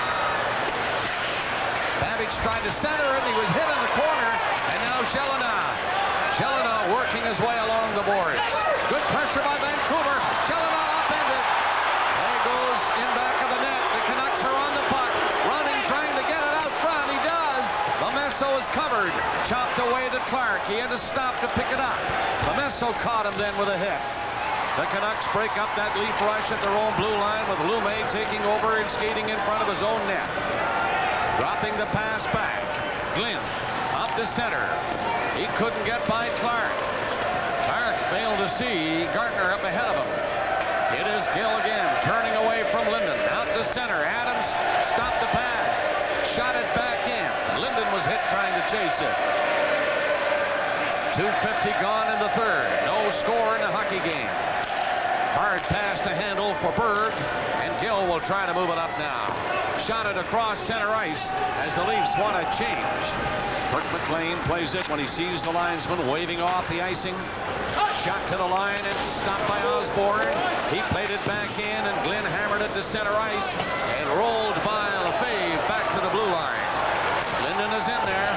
Babbage tried to center it, and he was hit in the corner, and now Jelena working his way along the boards. Good pressure by Vancouver. Jelena upended. There goes in back of the net. The Canucks are on the puck. Running, trying to get it out front. He does. Momesso is covered. Chopped away to Clark. He had to stop to pick it up. Momesso caught him then with a hit. The Canucks break up that Leaf rush at their own blue line with Lume taking over and skating in front of his own net. Dropping the pass back. Glynn up to center. He couldn't get by Clark. Clark failed to see Gartner up ahead of him. It is Gill again, turning away from Linden. Out to center. Adams stopped the pass. Shot it back in. Linden was hit trying to chase it. 2:50 gone in the third. No score in the hockey game. Hard pass to handle for Berg, and Gill will try to move it up now. Shot it across center ice as the Leafs want to change. Burke McLean plays it when he sees the linesman waving off the icing. Shot to the line and stopped by Osborne. He played it back in, and Glenn hammered it to center ice and rolled by Lefebvre back to the blue line. Linden is in there.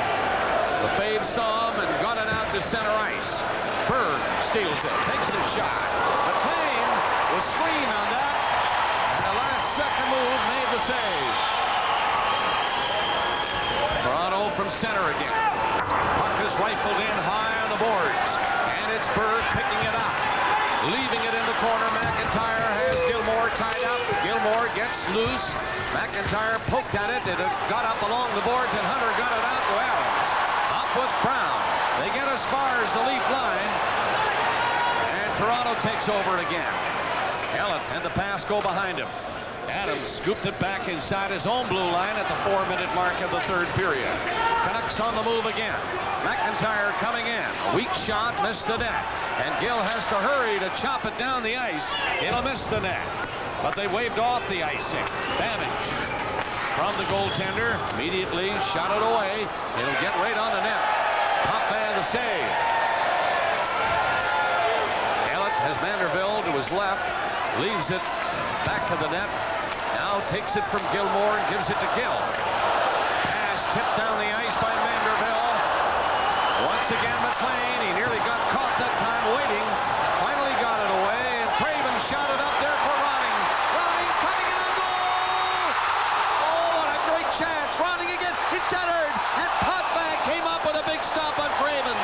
Lefebvre saw him and got it out to center ice. Berg steals it, takes the shot. McLean was screened on that. Second move made the save. Toronto from center again. Puck is rifled in high on the boards, and it's Berg picking it up, leaving it in the corner. McIntyre has Gilmore tied up. Gilmore gets loose. McIntyre poked at it. It got up along the boards, and Hunter got it out to Adams. Up with Brown. They get as far as the Leaf line, and Toronto takes over it again. Ellett had the pass go behind him. Adams scooped it back inside his own blue line at the 4-minute mark of the third period. Canucks on the move again. McIntyre coming in. A weak shot, missed the net. And Gill has to hurry to chop it down the ice. It'll miss the net. But they waved off the icing. Babbage from the goaltender. Immediately shot it away. It'll get right on the net. Potvin the save. Ellett has Vanderbilt to his left. Leaves it back to the net. Now takes it from Gilmore and gives it to Gill. Pass tipped down the ice by Vanderbilt. Once again McLean. He nearly got caught that time waiting. Finally got it away, and Craven shot it up there for Ronning. Ronning coming in on goal! Oh, what a great chance. Ronning again. He centered, and Potvin came up with a big stop on Craven.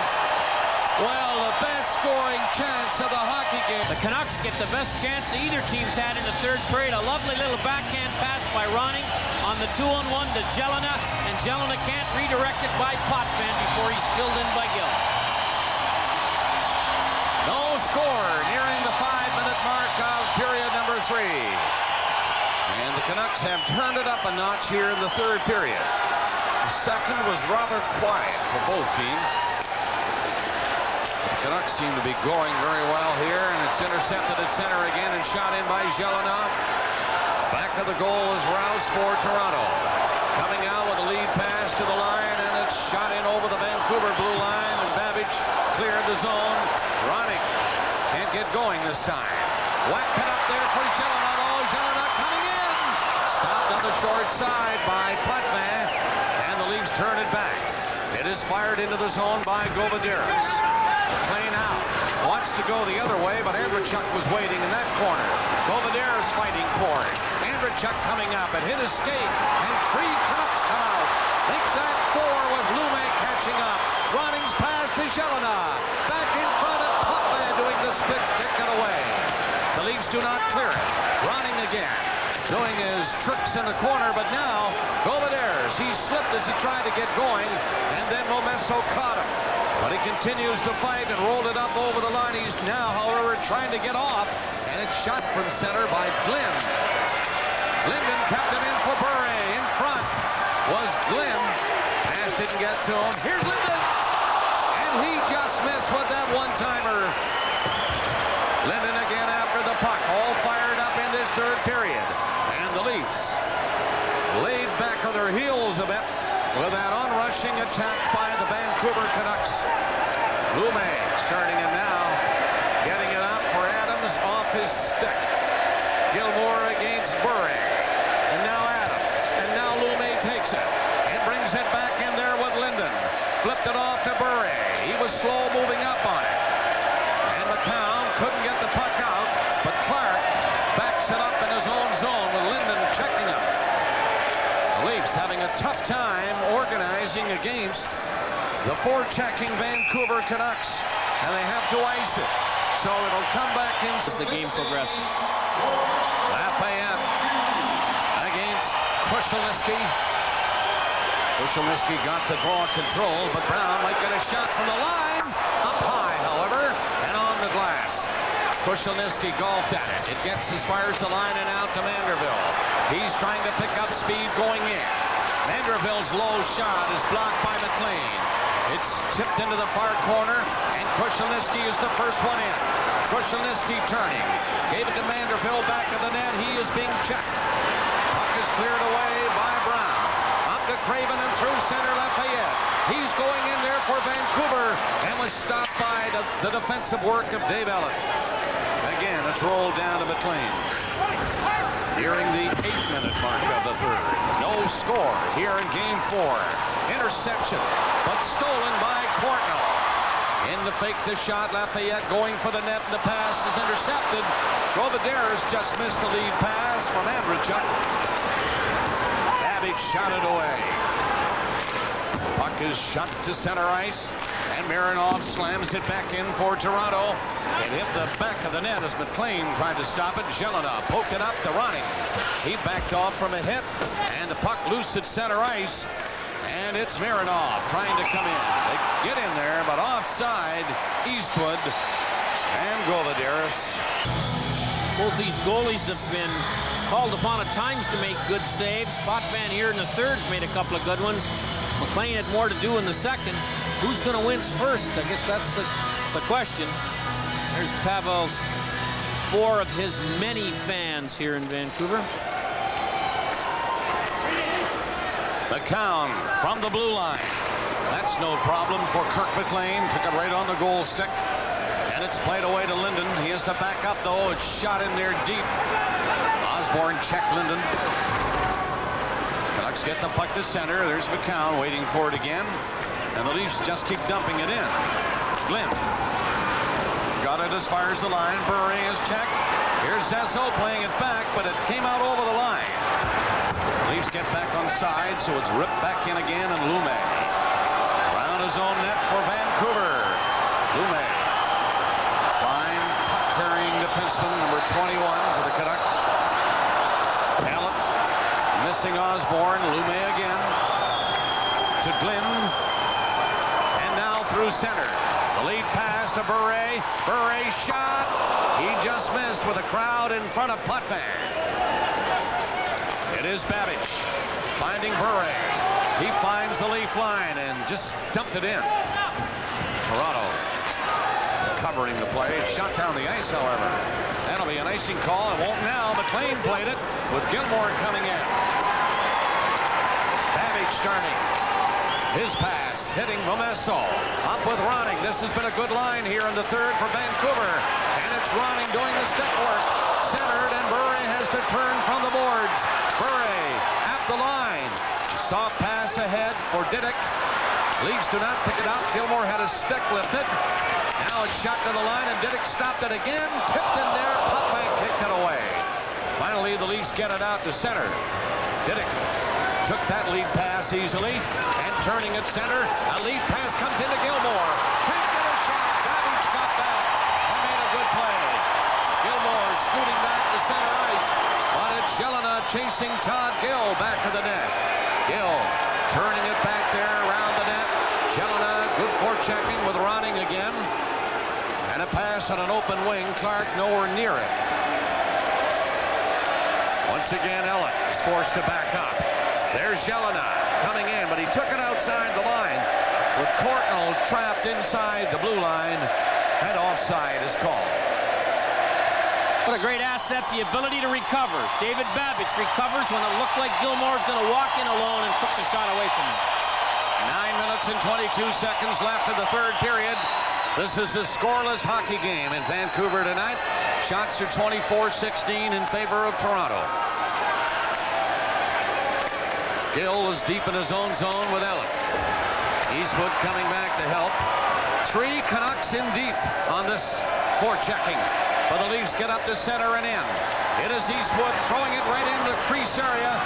Well, the best scoring chance of the hockey game. The Canucks get the best chance either team's had in the third period. A lovely little backhand pass by Ronning on the 2-on-1 to Jelena, and Jelena can't redirect it by Potvin before he's filled in by Gill. No score nearing the 5-minute mark of period number 3. And the Canucks have turned it up a notch here in the third period. The second was rather quiet for both teams. The Canucks seem to be going very well here, and it's intercepted at center again and shot in by Jelena. Back of the goal is Rouse for Toronto. Coming out with a lead pass to the line, and it's shot in over the Vancouver blue line, and Babbage cleared the zone. Ronning can't get going this time. Whacked it up there for Jelena, though. Jelena coming in. Stopped on the short side by Potvin, and the Leafs turn it back. It is fired into the zone by Govaderis. McLean out. Wants to go the other way, but Andrechuk was waiting in that corner. Govaderis fighting for it. Andrechuk coming up and hit his skate, and 3 Canucks come out. Make that 4 with Lume catching up. Roning's pass to Jelena. Back in front and Potvin doing the splits, kick it away. The Leafs do not clear it. Roning again, doing his tricks in the corner, but now Govaderes, he slipped as he tried to get going, and then Momesso caught him. But he continues to fight and rolled it up over the line. He's now, however, trying to get off, and it's shot from center by Glynn. Linden kept it in for Bure. In front was Glynn. Pass didn't get to him. Here's Linden, and he just missed with that one-timer. Linden again after the puck, all fired up in this third period. And the Leafs laid back on their heels a bit with that onrushing attack by the Vancouver Canucks. Lume starting it now, getting it up for Adams off his stick. Gilmore against Bure. And now Adams. And now Lume takes it and brings it back in there with Linden. Flipped it off to Bure. He was slow moving up on it. And McCown couldn't get the puck out, but Clark backs it up in his own zone with Linden checking him. The Leafs having a tough time organizing against the forechecking Vancouver Canucks, and they have to ice it. So it'll come back in As the game progresses. Lafayette against Kushelniski. Kushelniski got to draw control, but Brown might get a shot from the line. Up high, however, and on the glass. Kushelniski golfed at it. It gets as far as the line and out to Manderville. He's trying to pick up speed going in. Manderville's low shot is blocked by McLean. It's tipped into the far corner, and Kushelniski is the first one in. Kushelniski turning. Gave it to Manderville back of the net. He is being checked. Puck is cleared away by Brown. Up to Craven and through center Lafayette. He's going in there for Vancouver and was stopped by the defensive work of Dave Ellett. Again, it's rolled down to McLean. Nearing the 8-minute mark of the third. No score here in Game 4. Interception, but stolen by Courtnall. In to fake the shot, Lafayette going for the net, and the pass is intercepted. Govaderes just missed the lead pass from Andrechuk. Babbage shot it away. Puck is shot to center ice, and Mironov slams it back in for Toronto. It hit the back of the net as McLean tried to stop it. Jelena poked it up to Ronnie. He backed off from a hit, and the puck loose at center ice. And it's Mironov trying to come in. They get in there, but offside, Eastwood and Govaderes. Both these goalies have been called upon at times to make good saves. Potvin here in the thirds made a couple of good ones. McLean had more to do in the second. Who's going to win first? I guess that's the question. There's Pavel's 4 of his many fans here in Vancouver. McCown from the blue line. That's no problem for Kirk McLean. Took it right on the goal stick. And it's played away to Linden. He has to back up, though. It's shot in there deep. Osborne checked Linden. Canucks get the puck to center. There's McCown waiting for it again. And the Leafs just keep dumping it in. Glynn got it as far as the line. Bure is checked. Here's Zesso playing it back, but it came out over the line. Leafs get back on side, so it's ripped back in again, and Lume around his own net for Vancouver. Lume, fine puck-carrying defenseman, number 21 for the Canucks. Ellett missing Osborne. Lume again to Glynn, and now through center. The lead pass to Bure. Bure shot. He just missed with a crowd in front of Potvin. It is Babbage finding Bure. He finds the Leaf line and just dumped it in. Toronto covering the play. Shot down the ice, however. That'll be an icing call. It won't now. McLean played it with Gilmore coming in. Babbage starting. His pass hitting Momesso. Up with Ronning. This has been a good line here in the third for Vancouver. And it's Ronning doing the stick work. Centered, and Bure has to turn from the boards. Bure at the line. Soft pass ahead for Didick. Leafs do not pick it up. Gilmore had his stick lifted. Now it's shot to the line, and Didick stopped it again. Tipped in there. Potvin kicked it away. Finally, the Leafs get it out to center. Didick took that lead pass easily, and turning at center, a lead pass comes into Gilmore. Can't get a shot. Babbage got back and made a good play. Gilmore scooting back to center ice, but it's Jelena chasing Todd Gill back to the net. Gill turning it back there around the net. Jelena, good forechecking with Ronning again. And a pass on an open wing. Clark nowhere near it. Once again, Ellett is forced to back up. There's Jelena coming in, but he took it outside the line with Courtnall trapped inside the blue line, and offside is called. What a great asset, the ability to recover. David Babbage recovers when it looked like Gilmore's going to walk in alone and took the shot away from him. 9 minutes and 22 seconds left in the third period. This is a scoreless hockey game in Vancouver tonight. Shots are 24-16 in favor of Toronto. Gill is deep in his own zone with Ellett. Eastwood coming back to help. 3 Canucks in deep on this forechecking. But the Leafs get up to center and in. It is Eastwood throwing it right into the crease area.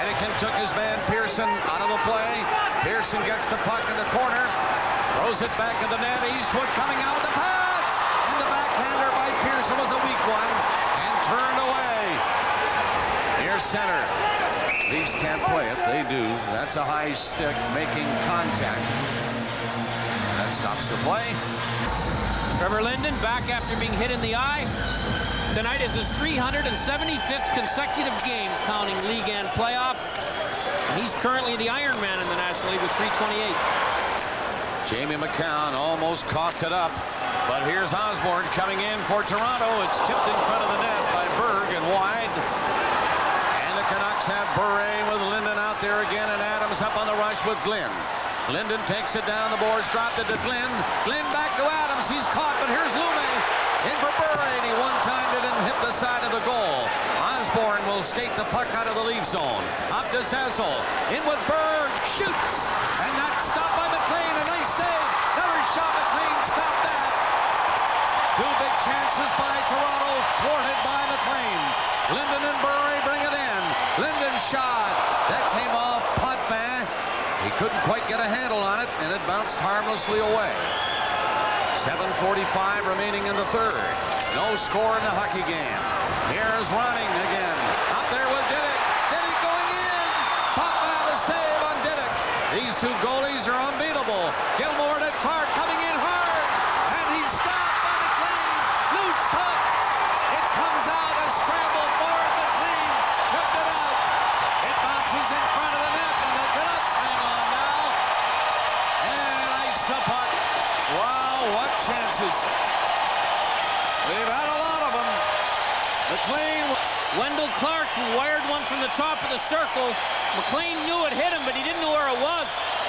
Anakin took his man Pearson out of the play. Pearson gets the puck in the corner. Throws it back in the net. Eastwood coming out with the pass. And the backhander by Pearson was a weak one. And turned away. Near center. Leafs can't play it. They do. That's a high stick making contact. That stops the play. Trevor Linden back after being hit in the eye. Tonight is his 375th consecutive game, counting league and playoff. He's currently the Iron Man in the National League with 328. Jamie McCown almost coughed it up, but here's Osborne coming in for Toronto. It's tipped in front of the net by Berg and wide. And the Canucks have Bure with Linden out there again, and Adams up on the rush with Glenn. Linden takes it down the boards, dropped it to Glenn. Glenn back to Adams. He's caught, but here's Lume in for Bure, and he one-timed it and hit the side of the goal. Osborne will skate the puck out of the Leaf zone. Up to Cecil. In with Berg. Shoots. And that's stopped by McLean. A nice save. Another shot. McLean stopped that. 2 big chances by Toronto, thwarted by McLean. Linden and Bure bring it in. Linden shot. That came off Potvin. He couldn't quite get a handle on it, and it bounced harmlessly away. 7:45 remaining in the third. No score in the hockey game. Here's Ronning again. Up there with Diddick. Diddick going in. Potvin the save on Diddick. These 2 goalies are unbeatable. Gilmore to Clark coming in hard. And he's stopped by McLean. Loose puck. It comes out. A scramble forward. McLean tipped it out. It bounces in front of the net. And the Canucks hang on now. And ice the puck. Wow, what chances. They've had a lot of them. McLean. Wendell Clark, who wired one from the top of the circle. McLean knew it hit him, but he didn't know where it was.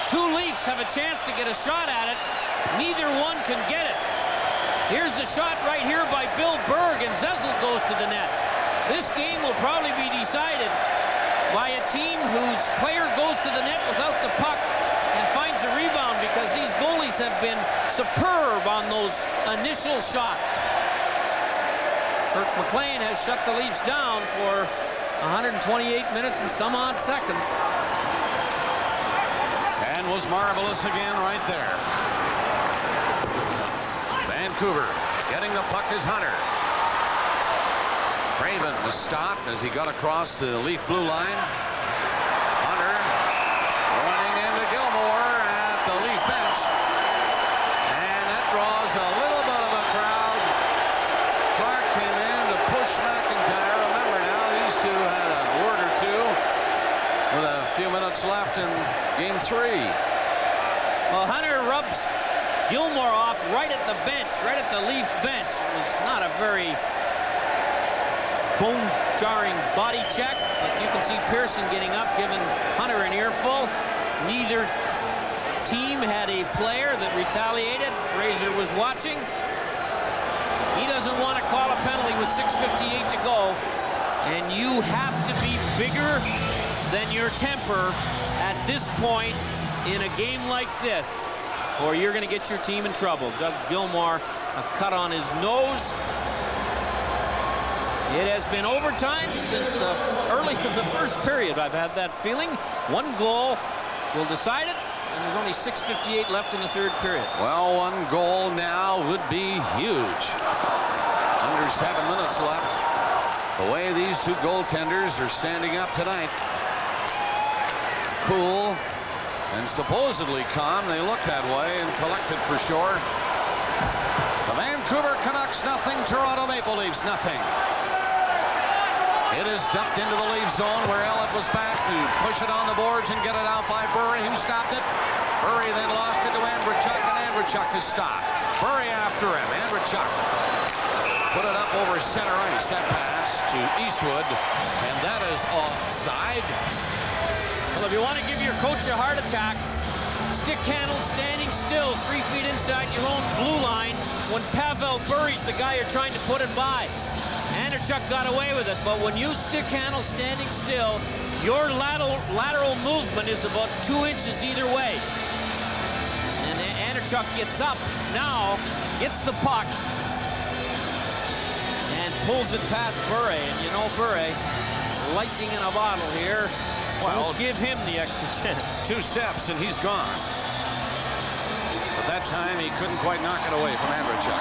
2 Leafs have a chance to get a shot at it. Neither one can get it. Here's the shot right here by Bill Berg, and Cecil goes to the net. This game will probably be decided by a team whose player goes to the net without the puck and finds a rebound, because these goalies have been superb on those initial shots. Kirk McLean has shut the Leafs down for 128 minutes and some odd seconds. And was marvelous again right there. Vancouver getting the puck is Hunter. Craven was stopped as he got across the Leaf blue line. Hunter running into Gilmore at the Leaf bench. And that draws a little bit of a crowd. Clark came in to push McIntyre. Remember now, these 2 had a word or 2 with a few minutes left in game 3. Well, Hunter rubs Gilmore off right at the bench, right at the Leaf bench. It was not a very bone-jarring body check, but you can see Pearson getting up, giving Hunter an earful. Neither team had a player that retaliated. Fraser was watching. He doesn't want to call a penalty with 6:58 to go, and you have to be bigger than your temper at this point in a game like this, or you're going to get your team in trouble. Doug Gilmore, a cut on his nose. It has been overtime since the early in the first period. I've had that feeling. One goal will decide it, and there's only 6:58 left in the third period. Well, one goal now would be huge. Under 7 minutes left. The way these two goaltenders are standing up tonight. Cool and supposedly calm. They look that way and collected for sure. The Vancouver Canucks nothing, Toronto Maple Leafs nothing. It is dumped into the Leaf zone where Elliott was back to push it on the boards and get it out by Burry, who stopped it. Burry then lost it to Andrechuk, and Andrechuk is stopped. Burry after him. Andrechuk put it up over center ice. That pass to Eastwood, and that is offside. Well, if you want to give your coach a heart attack, stick handle standing still 3 feet inside your own blue line when Pavel Burry's the guy you're trying to put it by. Andrechuk got away with it, but when you stick handle standing still, your lateral movement is about 2 inches either way. And Andrechuk gets up now, gets the puck, and pulls it past Burry. And you know Burry, lightning in a bottle here. Well, give him the extra chance. 2 steps and he's gone. But that time he couldn't quite knock it away from Andrechuk.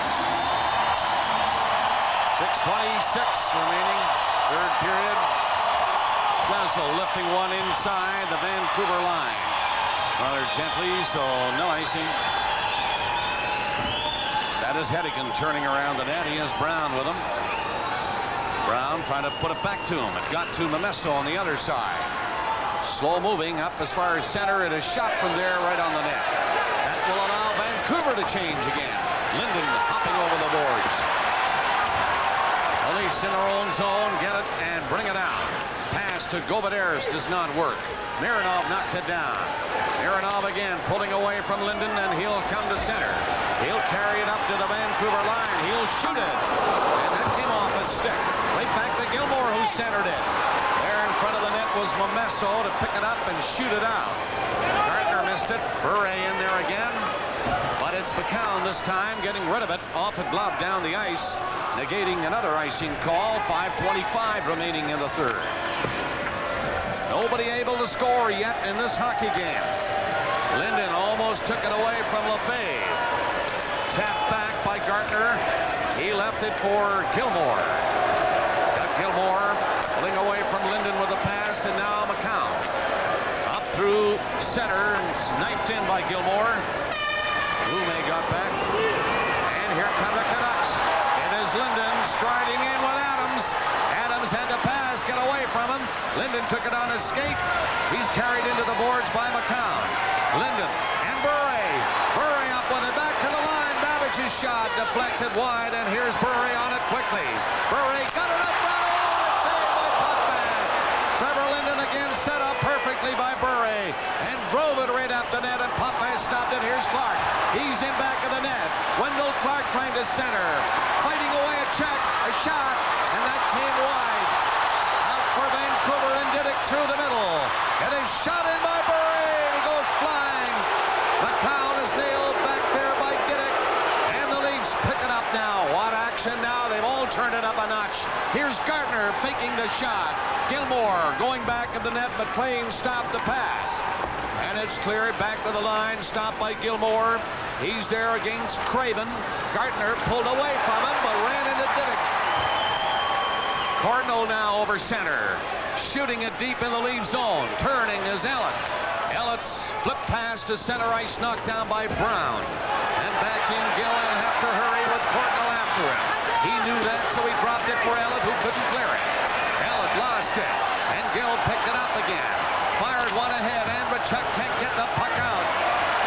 6:26 remaining, third period. Zazzle lifting one inside the Vancouver line. Rather gently, so no icing. That is Hedigan turning around the net. He has Brown with him. Brown trying to put it back to him. It got to Memesso on the other side. Slow moving up as far as center. It is shot from there right on the net. That will allow Vancouver to change again. Linden hopping over the boards. The Leafs in their own zone, get it and bring it out. Pass to Govaderis does not work. Mironov knocked it down. Mironov again pulling away from Linden, and he'll come to center. He'll carry it up to the Vancouver line. He'll shoot it. And that came off a stick. Right back to Gilmore, who centered it. There in front of the net was Memesso to pick it up and shoot it out. Gardner missed it. Bure in there again. But it's McCown this time getting rid of it off a glove down the ice, negating another icing call. 5:25 remaining in the third. Nobody able to score yet in this hockey game. Linden almost took it away from Lefebvre. Tapped back by Gardner. He left it for Gilmore. Got Gilmore pulling away from Linden with a pass, and now McCown. Up through center and knifed in by Gilmore. Lume got back. And here come the Canucks. It is Linden striding in with Adams. Adams had to pass, get away from him. Linden took it on his skate. He's carried into the boards by McCown. Linden and Bure. Bure up with it back to the line. Babbich's shot deflected wide, and here's Bure on it quickly. Bure got it up front. Oh, a save by Puckman. Trevor Linden again set up perfectly by Bure and drove it right up the net, and Puck has stopped it. Here's Clark. He's in back of the net. Wendell Clark trying to center. Fighting away a check, a shot, and that came wide. Out for Vancouver, and Didick through the middle. It is shot in by Bure, and he goes flying. McCown is nailed back there by Didick, and the Leafs pick it up now. What action now? They've all turned it up a notch. Here's Gardner faking the shot. Gilmore going back at the net. McLean stopped the pass. And it's cleared back to the line, stopped by Gilmore. He's there against Craven. Gardner pulled away from him, but ran into Didick. Cardinal now over center. Shooting it deep in the Leaf zone. Turning is Elliott. Elliott's flip pass to center ice, knocked down by Brown. And back in Gill, and have to hurry with Cardinal after him. He knew that, so he dropped it for Elliott, who couldn't clear it. Elliott lost it, and Gill picked it up again. Fired one ahead. Andrechuk can't get the puck out.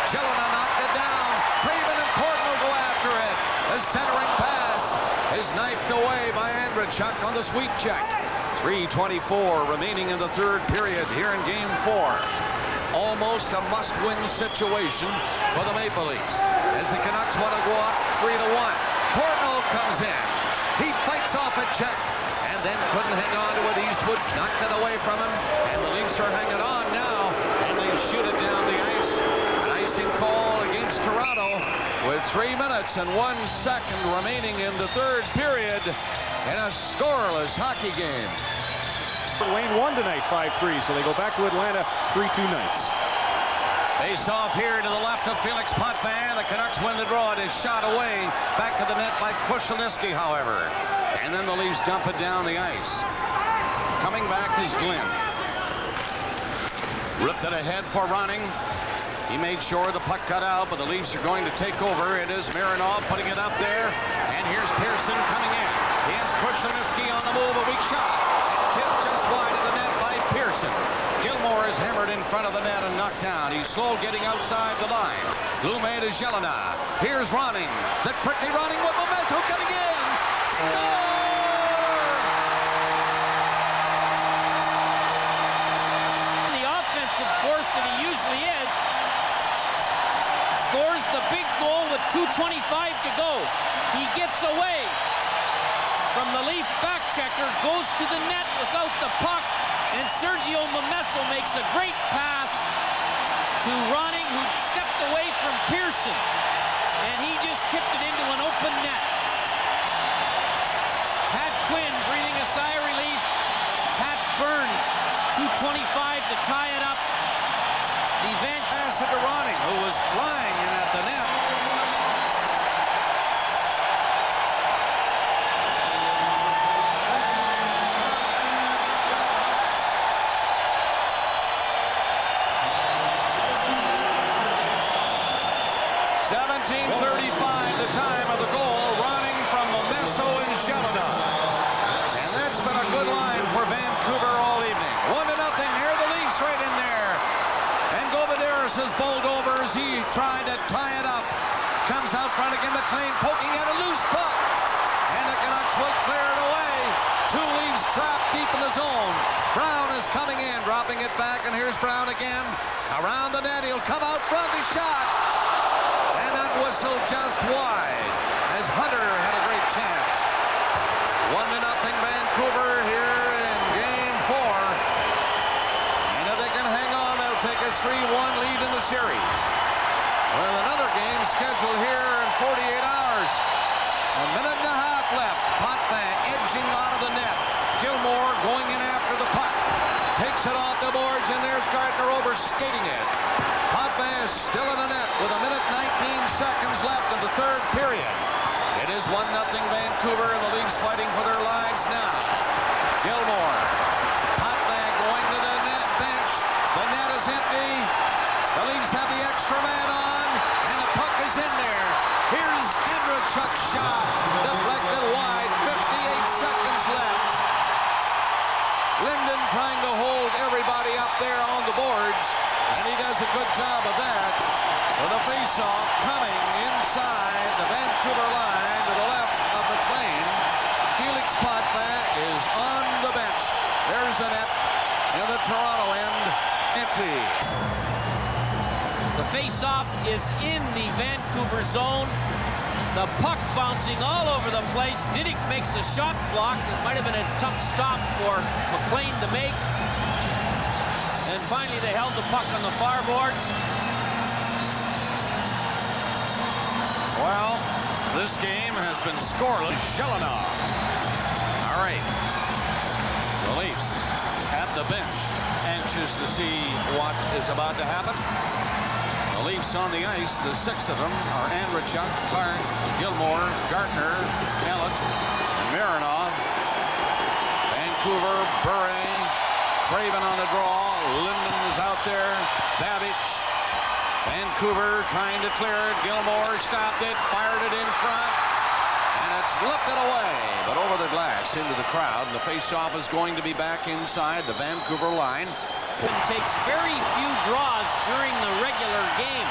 Chilina knocked it down. Craven and Cardinal go after it. The centering pass is knifed away by Andrechuk on the sweep check. 3:24 remaining in the third period here in Game 4. Almost a must-win situation for the Maple Leafs as the Canucks want to go up 3-1. Cardinal comes in. He fights off a check and then couldn't hang on to it. Eastwood knocked it away from him, and the Leafs are hanging on now, and they shoot it down the ice. An icing call against Toronto with 3 minutes and 1 second remaining in the third period. in a scoreless hockey game. Wayne won tonight 5-3, so they go back to Atlanta 3-2 Knights. Face off here to the left of Felix Potvin. The Canucks win the draw. It is shot away back to the net by Krushelnyski, however. And then the Leafs dump it down the ice. Coming back is Glenn. Ripped it ahead for Ronning. He made sure the puck got out, but the Leafs are going to take over. It is Mironov putting it up there. And here's Pearson coming in. He has Krushelnyski on the move. A weak shot. And tipped just wide of the net by Pearson. Gilmore is hammered in front of the net and knocked down. He's slow getting outside the line. Lume to Jelena. Here's Ronning. The tricky Ronning with Momesso coming in. Score! The offensive force that he usually is. Scores the big goal with 2:25 to go. He gets away from the Leaf back checker, goes to the net without the puck. And Sergio Momesso makes a great pass to Ronning, who stepped away from Pearson. And he just tipped it into an open net. Pat Quinn breathing a sigh of relief. Pat Burns, 2:25 to tie it up. The event Pass it to Ronning, who was flying in at the net. 17:35, the time of the goal. Ronning from Momesso and Jelena. And that's been a good line for Vancouver all evening. 1-0. Here the Leafs right in there. And Govideris is bowled over as he tried to tie it up. Comes out front again, McLean poking at a loose puck. And the Canucks will clear it away. Two Leafs trapped deep in the zone. Brown is coming in, dropping it back, and here's Brown again. Around the net, he'll come out front, his shot. And that whistle just wide as Hunter had a great chance. 1-0 Vancouver here in Game 4. And if they can hang on, they'll take a 3-1 lead in the series. With another game scheduled here in 48 hours. A minute and a half left. Potvin edging out of the net. Gilmore going in after the puck. Takes it off the boards, and there's Gardner overskating it. Potvin is still in the net with a minute 19 seconds left in the third period. It is 1-0 Vancouver, and the Leafs fighting for their lives now. Gilmore. Potvin going to the net bench. The net is empty. The Leafs have the extra man on, and the puck is in there. Here's Andrechuk's shot. Deflected wide. 58 seconds left. Linden trying to hold everybody up there on the boards, and he does a good job of that. With a face-off coming inside the Vancouver line to the left of McLean. Felix Potvin is on the bench. There's the net in the Toronto end, empty. The face-off is in the Vancouver zone. The puck bouncing all over the place. Diddick makes a shot block. It might have been a tough stop for McLean to make. And finally, they held the puck on the far boards. Well, this game has been scoreless. Jelena. All right. The Leafs at the bench, anxious to see what is about to happen. The Leafs on the ice, the six of them are Andrechuk, Clark, Gilmore, Gardner, Ellett, and Mironov. Vancouver, Bure, Craven on the draw. Linden is out there. Babbage. Vancouver trying to clear it. Gilmore stopped it, fired it in front, and it's lifted away, but over the glass into the crowd. And the face-off is going to be back inside the Vancouver line. Takes very few draws during the regular game,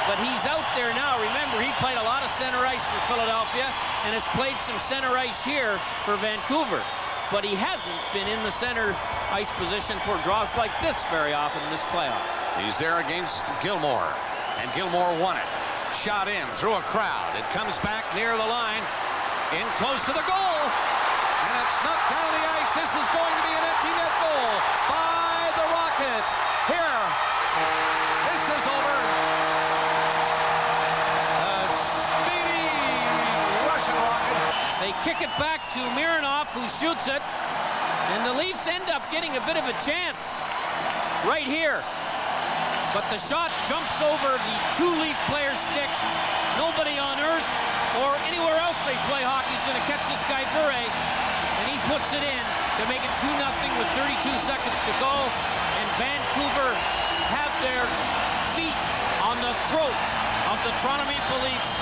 but he's out there now. Remember, he played a lot of center ice for Philadelphia and has played some center ice here for Vancouver, but he hasn't been in the center ice position for draws like this very often in this playoff. He's there against Gilmore, and Gilmore won it. Shot in through a crowd. It comes back near the line, in close to the goal, and it's knocked down the ice. This is going to be an empty net goal by the Rocket. Here, this is over. The speedy Russian Rocket. They kick it back to Mironov, who shoots it. And the Leafs end up getting a bit of a chance right here. But the shot jumps over the two Leaf players' stick. Nobody on earth or anywhere else they play hockey is going to catch this guy Bure. And he puts it in to make it 2-0 with 32 seconds to go. And Vancouver have their feet on the throats of the Toronto Maple Leafs,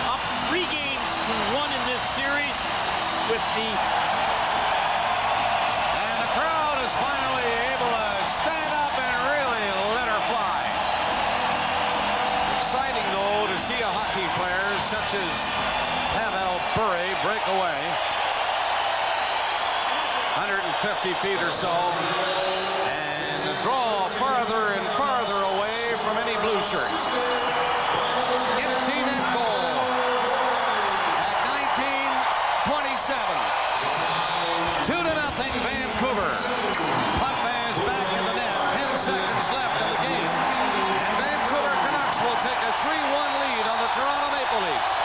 up 3 games to 1 in this series with the... And the crowd is finally able to stand up and really let her fly. It's exciting, though, to see a hockey player such as Pavel Bure break away. 150 feet or so, and draw farther and farther away from any blue shirts. Empty net goal at 19:27. 2-0 Vancouver. Potvin is back in the net. 10 seconds left in the game. And Vancouver Canucks will take a 3-1 lead on the Toronto Maple Leafs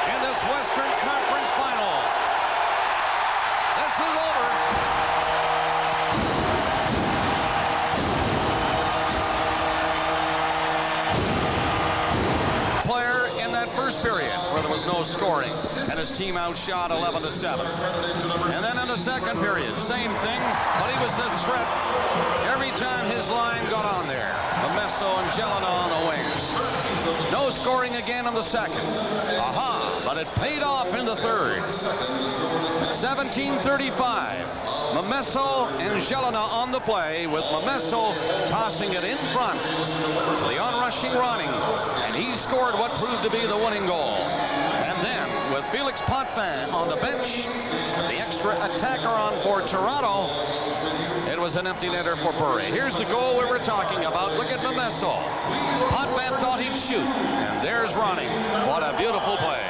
in this Western Conference final. This is over. Player in that first period where there was no scoring and his team outshot 11-7. And then in the second period, same thing, but he was a threat every time his line got on there. Meso and Jelena on the wings. No scoring again in the second. Aha, but it paid off in the third. At 17:35, Meso and Jelena on the play, with Meso tossing it in front to the onrushing Ronning, and he scored what proved to be the winning goal. And then, with Felix Potvin on the bench, the extra attacker on for Toronto, it was an empty netter for Bure. Here's the goal we were talking about. Look at Meso. Potvin thought he'd shoot, and there's Ronning. What a beautiful play.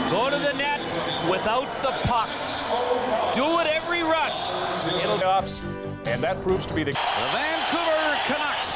Go to the net without the puck. Do it every rush. It'll be offs, and that proves to be the The Vancouver Canucks